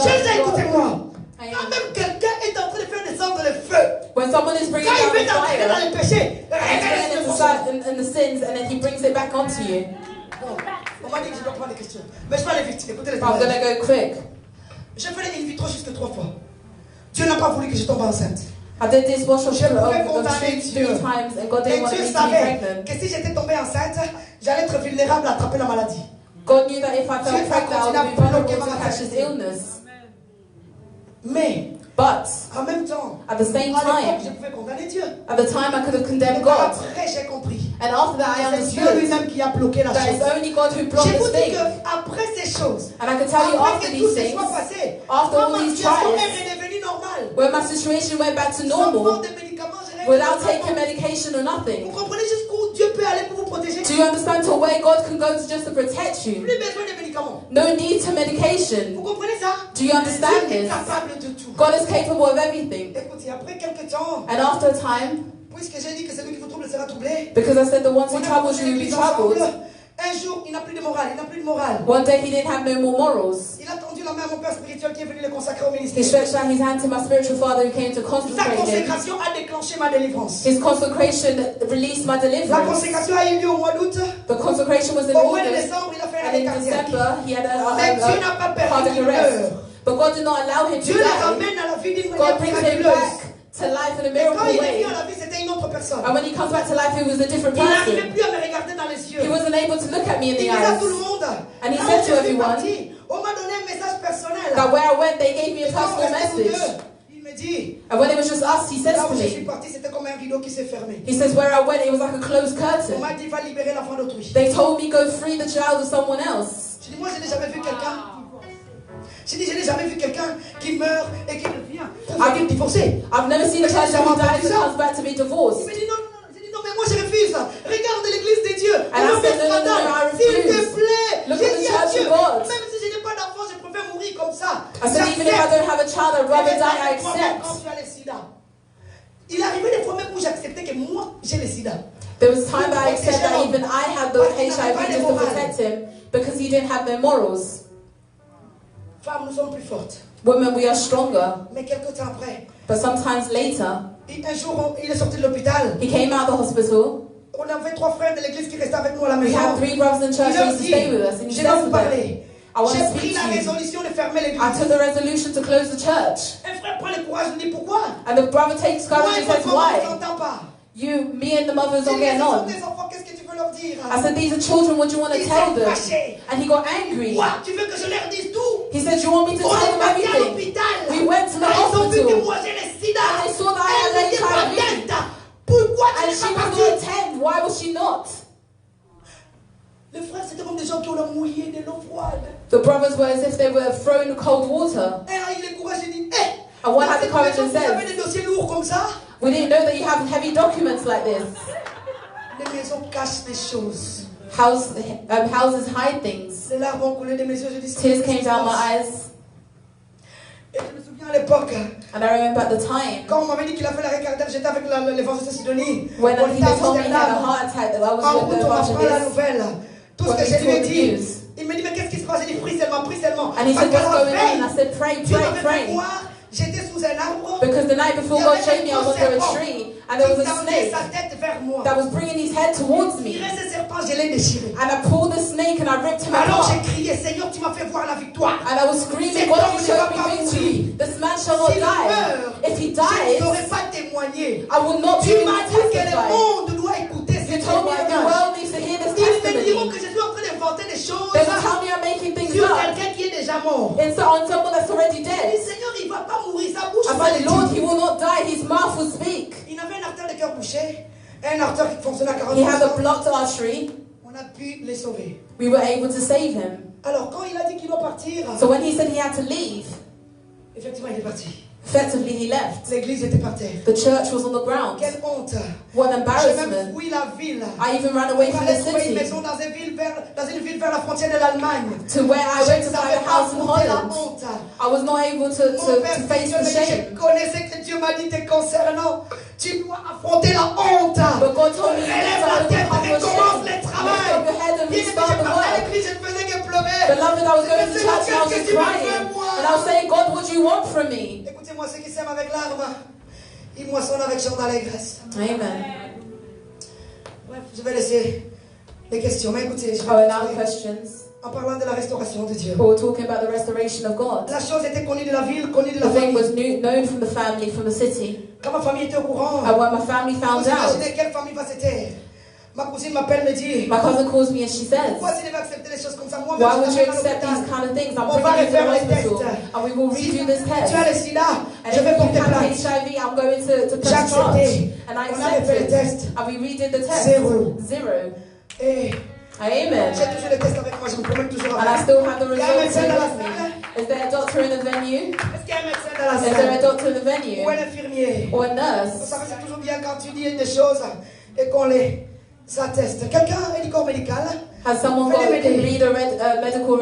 Jésus, écoutez-moi. Quand même quelqu'un est en train de faire descendre le feu. When someone is bringing Quand il down veut the t'entraîner fire, dans les péchés, in the sins, and then he brings it back onto you. On m'a dit que je dois prendre des questions. Mais je vais aller vite. Écoutez les I'm gonna go quick. J'ai fait les in vitro jusque 3 fois. Dieu n'a pas voulu que je tombe enceinte. I did this wash of Je pouvais of condamner trees Dieu. 3 times, and God Et didn't want Dieu me to be savait pregnant. que si j'étais tombée enceinte, j'allais être vulnérable à attraper la maladie. God knew that if I Dieu felt va pregnant, I would be continuer à vulnerable bloquer to ma catch this fertilité. illness. Mais But en même temps, at the same à l'époque, je time, pouvais condamner Dieu. at the time I could have Mais condemned par God. après, j'ai compris. And after that, I C'est Dieu understood lui-même qui a bloqué la that it's chose. only God who Je blocked vous this dis thing. qu'après ces choses, And I can tell you après after que tout these se things, soit passé, after quand all ma these situation trials, est redevenue normale, when my situation went back to sans prendre normal, de médicaments, je n'ai without rien taking medication or Vous nothing. comprenez jusqu'où Dieu peut aller pour vous protéger? Do you understand to where God can go to just to protect you? Plus besoin de médicaments. No need to medication. Vous comprenez ça? Do you understand Dieu est this? capable de tout. God is capable of everything. Écoutez, après quelques temps, And after a time, puisque j'ai dit que celui qui vous trouble sera troublé, because I said the ones who on a troubles commencé you will be l'église ensemble. troubled, Un jour, il n'a plus de morale, il n'a plus de morale. one day he didn't have no more morals. Il a tendu la main à mon père spirituel qui est venu le consacrer au He ministère. stretched out his hand to my spiritual father who came to Sa consecrate him. consécration a déclenché ma délivrance. His consecration released my La deliverance. consécration a eu lieu au mois d'août. The consecration was in Au mois de August, décembre, il a fait un and arrêt in cardiaque. December he had Mais Dieu n'a pas a permis cardiac qu'il arrest. meure. But God did not allow him to Dieu le die. ramène à la vie d'une God manière brings him miraculeuse. back to life in a Et quand miracle il est way. venu à la vie, c'était une autre personne. And when he comes back to life, he was a different Il n'arrivait person. plus à me regarder dans les yeux. He wasn't able to look at me in Il the disait à tout le eyes. monde, And he là said où to je suis everyone parti, on m'a donné un message personnel. That where I went, they gave me a Et quand on personal restait tous message. deux, il me dit, And when it was just us, he says là to où je suis me, parti, c'était comme un rideau qui s'est fermé. he says, where I went, it was like a closed On curtain. m'a dit, va libérer l'enfant d'autrui. They told me, go free the child of someone else. Je dis, moi, je n'ai jamais vu quelqu'un. Je dis, je n'ai jamais vu quelqu'un qui meurt et qui revient pour venir divorcer. I've never seen a person who dies and comes back to be Il divorced. me dit, non, non, non. J'ai dit, non, mais moi, je refuse. Regarde l'église de Dieu. And I said, no, no, no, I S'il te refuse. plaît. Look J'ai at the dit à church Dieu, of God. même si je n'ai pas d'enfant, je préfère mourir comme ça. I said, even if I don't have a child, I'd rather die, I accept. Quand tu as le sida. Il arrivait des fois même où j'acceptais que moi, j'ai le sida. There was time that I accepted that even I had the HIV just to protect him because he didn't have no morals. Femmes, nous sommes plus fortes. Women, we are stronger. Mais quelques temps après, But sometimes later, un jour, il est sorti de l'hôpital. he came out of the hospital. On avait 3 frères de l'église qui restaient avec nous à la We maison. had 3 brothers in church Il who leur used to dit, stay with us. And he je said vais to vous them, parler. I want to J'ai speak pris la to you. résolution de fermer I l'église. took the resolution to close the church. Un frère prend le courage, il dit pourquoi? And the brother takes Moi courage et and votre says, maman, on ne why? s'entend pas. You, me and the mothers Il are dit, getting ce sont on. tes enfants, qu'est-ce que tu veux leur dire? I said, these are children, what do you want to Il tell s'est them? fâché. And he got angry. Quoi? Tu veux que je leur dise tout? He said, you want me to On tell est them parti à everything? l'hôpital. We went to the Ils ont vu que hospital. moi j'ai le sida. And they saw that I had Elle était HIV. contente. Pourquoi tu And n'es she pas was partie? not 10. Why was she not? Les frères, c'était comme des gens qui ont mouillé de l'eau froide. The brothers were as if they were thrown in cold water. Et là, il est courageux, il dit, hé! And one had the courage and Vous avez said, des dossiers lourds comme ça? we didn't know that you have heavy documents like this. Les maisons cachent des choses. Houses hide things. Les larmes ont coulé de mes yeux, je dis, Tears came down my eyes. Et je me souviens à l'époque, And I remember at the time, quand on m'avait dit qu'il a fait l'arrêt cardiaque, j'étais avec l'évangéliste de Sidonie. when On he était à told me he had a Amsterdam. heart attack, that I En was with route, the on apprend la evangelist. nouvelle. Tout ce When que he je lui ai told the dit, news. il me dit, mais qu'est-ce qui se passe? J'ai dit, prie seulement, prie seulement. And he Parce said, qu'à what's la going on? veille, And I said, pray, Dieu pray, m'avait fait pray. voir, j'étais sous un arbre. Because the night before God showed me I was under a tree, and there was a snake sa tête vers moi. that was bringing his head towards Il me. restait ce serpent, je l'ai déchiré. And I pulled the snake and I ripped him Alors apart. j'ai crié, Seigneur, tu m'as fait voir la victoire. And I was screaming, God, you showed me victory. This man shall not S'il die. meurt, If he je dies, n'aurais pas témoigné. I will not be Tu able m'as to dit que le testify. monde doit écouter You ces told me that the témoignages. world needs to hear this Ils me diront testimony. que je suis en train d'inventer des choses They will tell me I'm making things sur up. quelqu'un qui est déjà mort. It's on someone that's already Et dead. Seigneur, il ne va pas mourir, sa bouche I va le said, Lord, he dire. will not die. His mouth will speak. Il avait un artère de cœur bouché, un artère qui fonctionnait à He had a 40%. blocked artery. On a pu les sauver. We were able to save him. Alors quand il a dit qu'il doit partir, So when he said he had to leave, effectivement il est parti. effectively he left. L'église était par terre. The church was on the ground. Quelle honte. What an J'ai même embarrassment. fui la ville. I even ran away On from allait the trouver une city maison dans une ville vers la frontière de l'Allemagne. to where I Je went ne to savais find a pas house in affronter la Holland. honte. I was not able Mon père to face spirituel the me dit, shame. je connaissais que Dieu m'a dit te concernant. Tu dois affronter la honte. But God told me you Relève need to la tête overcome et your commence shame. le Lift travail. up your head and Bien-aimé, start je the partais à work. l'église, je ne faisais que pleurer. Beloved, I was going to church and I was Qu'est-ce just que tu m'as crying. fait, moi? And I was saying, God, what do you want from me? Écoutez-moi, ceux qui s'aiment avec larmes, ils moissonnent avec chant d'allégresse. Amen. Bref, je vais laisser les questions. Mais écoutez, je vais Oh, and now continuer questions. en parlant de la restauration de Dieu. But we're talking about the restoration of God. La chose était connue de la ville, connue de la The thing famille. was known from the family, from the city. Quand ma famille était au courant, And when my family vous found out, imaginez quelle famille va c'était. Ma cousine m'appelle, me dit, my cousin calls me and she says, pourquoi tu devais accepter les choses comme ça? Moi, why would you je accept t'amène à these kind of things? I'm On va bringing you to the refaire les hospital tests. and we will Si redo this tu as test. le sida, And je if vais you porter have plainte. HIV, I'm going to J'ai press charge. accepté. And I On a refait les accepted. tests. And we redid the test. Zéro. Zero. Et Amen. j'ai toujours les tests avec moi, je me promène toujours And I avec. still have the Il y a un results médecin dans la with me. salle. Is there a doctor in the venue? Est-ce qu'il y a un médecin dans la Is there a salle? doctor in the venue? Ou un infirmier? Or a Vous nurse? savez, c'est toujours bien quand tu dis des choses et qu'on les atteste. Quelqu'un est du corps médical? Has someone got can read a medical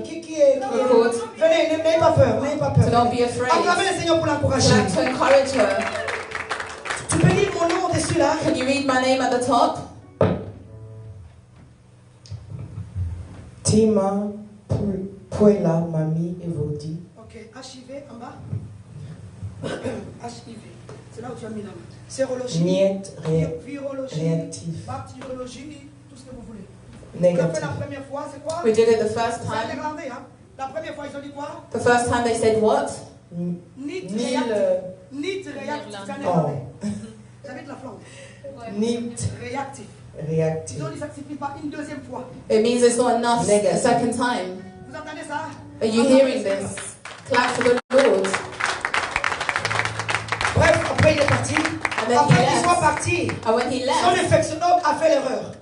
Qui est report? Venez, n'ayez pas peur, n'ayez pas peur. To not be afraid. Acclamez le Seigneur pour l'encourager. To encourage her. Tu peux lire mon nom dessus là? Can you read my name at the top? Tima Puela Mami Evodi. Ok, HIV en bas. HIV, c'est là où tu as mis la main. Sérologie, Niet virologie, réactif. bactériologie, tout ce que vous voulez. On l'a fait Négatif. la première fois, c'est quoi? We did it the first C'est un time. néerlandais, hein? La première fois, ils ont dit quoi? The first time they said what? Niet Nil. réactif. Niet réactif, c'est un néerlandais. J'habite la Flandre. Niet Réactif. réactif. Ils ont dit ça ne suffit pas une deuxième fois. It means it's not enough a Negative. second time. Vous entendez ça? Are you hearing this? Clap for the Lord. Bref, après il est parti. And then Après he qu'il soit left. parti, And when he son left, infectiologue a fait l'erreur.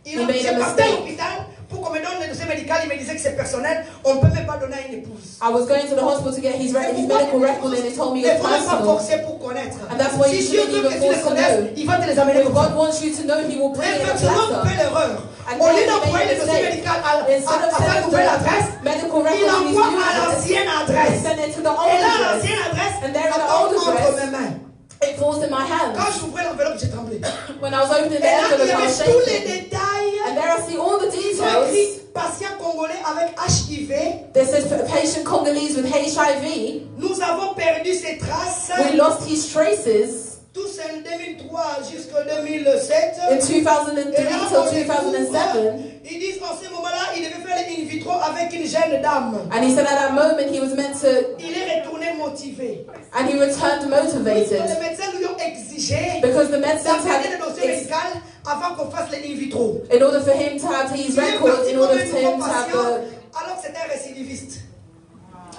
He made a J'ai parti à mistake. l'hôpital pour qu'on me donne le dossier médical. Il me disait que c'est personnel. On ne peut même pas donner à une épouse. I was going to the hospital to get his medical record and they told me Il ne it's faut même pas personal. forcer pour connaître. And that's why you Si Dieu shouldn't veut even que tu les force to connaisses, know. il va te les amener If comme ça. God wants you to know, He will bring it in a L'infectiologue fait platter. l'erreur. And Au lieu then he d'envoyer made le a dossier mistake. médical Instead of à sa sending nouvelle adresse, the medical il record to his envoie new à address, l'ancienne he adresse. sent it to the Et old là, address. l'ancienne adresse, And there in ça the tombe old entre address, mes mains. it falls in my hands. Quand j'ouvrais l'enveloppe, j'ai tremblé. When I was opening the Et là, il envelope, y I avait was tous les shaking. détails. And there I see all the Ils ont écrit details. patient congolais avec HIV. This says patient Congolese with HIV. Nous avons perdu ses traces. We lost his traces Tous en 2003 jusqu'en 2007. in 2003 Et là, till on découvre, 2007. ils disent qu'en ce moment-là, il devait faire les in vitro avec une jeune dame. And he said at that moment he was meant to, Il est retourné motivé. and he returned Les motivated médecins lui ont exigé because the medicines d'amener le dossier had, médical avant qu'on fasse les in vitro. in order for him to have his Il est records, parti in order comme for un him nouveau to have patient, the, alors que c'était un récidiviste.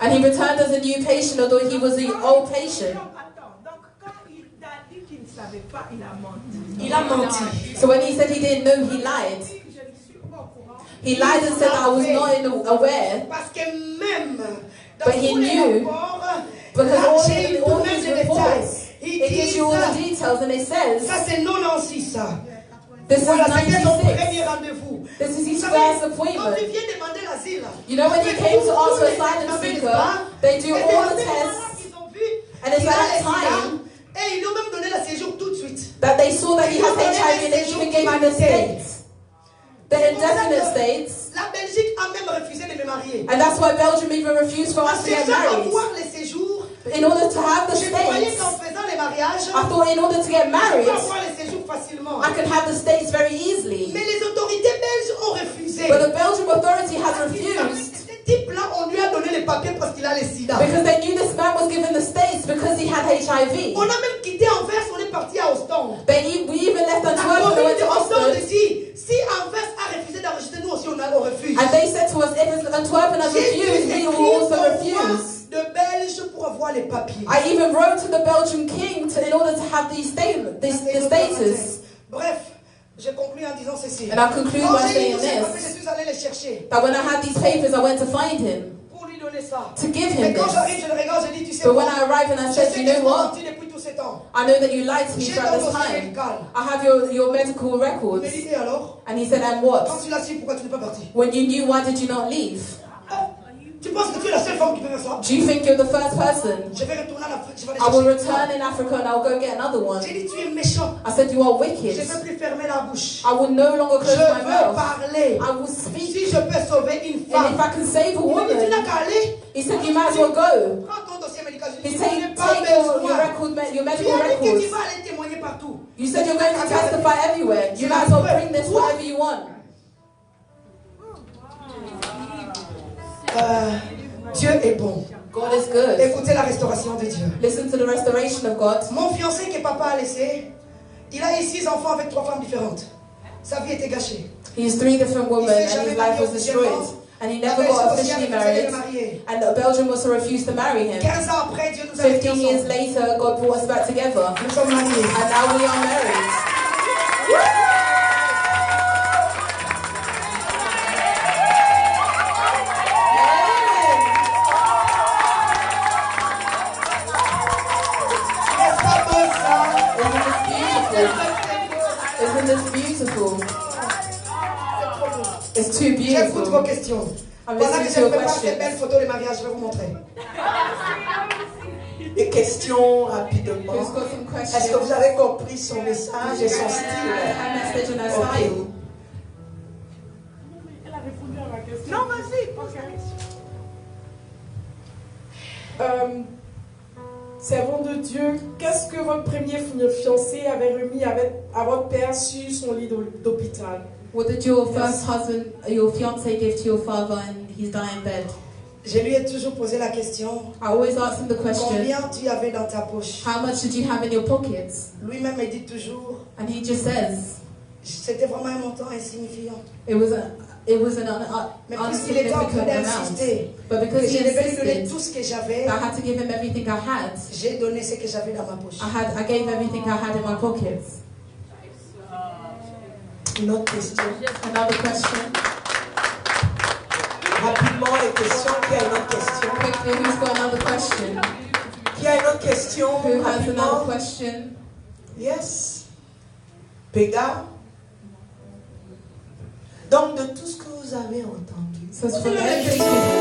and he returned as a new patient, although he was the old patient. Attends, donc quand il a dit qu'il ne savait pas, il a menti. Il a menti. So when he said he didn't know, he lied. Je ne suis pas au courant. He lied and said that I was not aware, Parce que même dans But he tous les knew, rapports, because là, all j'ai his tout même des détails. reports, Ils it gives disent you all ça. the details, and it says Ça c'est 96 ça. this is Voilà, c'était son 96. premier rendez-vous. This is Vous his savez, first quand appointment. tu viens demander l'asile, You know, when you came to ask for asylum examens, seeker, n'est-ce pas? they do Et c'est all à the ce moment-là tests, qu'ils ont vu and it's qu'il at a that les sida, time et ils lui ont même donné le séjour tout de suite. that they saw that he has HIV and they even gave him the states, the indefinite states, La Belgique a même refusé de me marier. and that's why Belgium even refused for us Parce to que get sans married. avoir les séjours, In order to have the je croyais states, qu'en faisant les mariages, I thought in order to get je married, peux avoir les séjours facilement. I could have the states very easily. Mais les autorités belges ont refusé. But the Belgium authority has Parce qu'ils savaient que refused ce type-là, on lui a donné les papiers parce qu'il a les sida. because they knew this man was given the states because he had HIV. On a même quitté Anvers, on est parti à Ostende. We even left La Antwerp and commune went de to Ostende Oxford. dit, si Anvers a refusé d'enregistrer, nous aussi on refuse. And they said to us, if Antwerp has J'ai refused, dû we écrire will also au roi refuse. de Belge pour avoir les papiers. I even wrote to the Belgian king in order to have the status. Bref, je conclue en disant ceci. And I'll conclude Quand by j'ai saying eu tous ces papiers, this, je suis allé les chercher that when I had these papers, I went to find him, pour lui donner ça. to give Mais him quand this. j'arrive, je le regarde, je dis, tu sais But when quoi? I arrived and I Je said, sais you que know tu m'as what? menti depuis tous ces temps. I know that you lied to me J'ai throughout ton this dossier time. médical. I have your medical Il me records. dit, et alors? And he said, and Quand what? tu l'as su, pourquoi tu n'es pas parti? When you knew, why did you not leave? Tu penses que tu es la seule femme qui peut faire ça? Do you think you're the first person? Je vais retourner en Afrique, je vais aller I will chercher. return in Africa and I'll go get another one. J'ai dit, tu es méchant. I said, you are Je wicked. ne veux plus fermer la bouche. I will no longer Je close my veux mouth. parler. I will speak. Si je peux sauver une And femme. if I can save a Il m'a dit, tu n'as woman, qu'à aller. he said, you might as well go. Prends ton dossier médical. Je He dis, said, je n'ai take pas your besoin. your Tu medical as dit que tu records. vas aller témoigner partout. You said you're going to testify everywhere. You might as well bring this wherever you want. Dieu est bon. God is good. Écoutez la restauration de Dieu. Listen to the restoration of God. Mon fiancé que papa a laissé, il a eu 6 enfants avec 3 femmes différentes. Sa vie était gâchée. He has 3 different women and his life was destroyed. And he never got officially married. And Belgium also refused to marry him. 15 ans après, Dieu nous a 15 years later, God brought us back together. Nous sommes mariés. And now we are married. Isn't this beautiful? It's too J'écoute vos beautiful. questions. I'm Pendant que listening je to your prépare ces questions. belles photos de mariage, je vais vous montrer. Des questions rapidement. Who's got some questions? Est-ce que vous avez compris son message et son style? Her message and her style. Elle a répondu à ma question. Non, vas-y, pose la question. Servant de Dieu, qu'est-ce que votre premier fiancé avait remis à votre père sur son lit d'hôpital? What did your first husband, your fiance, give to your father in his dying bed? Je lui ai toujours posé la question, I always ask him the question, combien tu avais dans ta poche? how much did you have in your pockets? Lui-même me dit toujours, And he just says, c'était vraiment un montant insignifiant. it was an Mais puisqu'il était en train unsignificant amount. d'insister, But que because he je devais lui donner insisted, tout ce que j'avais, I had to give him everything I had. j'ai donné ce que j'avais dans ma poche. I gave everything I had in my pockets. Une autre question. Another question. Rapidement, les questions. Qui a une autre question? Quickly, who's got another question? Qui a une autre question? Who has another Rapidement. question? Yes. Péga. Donc, de tout ce que vous avez entendu, So it's from everything.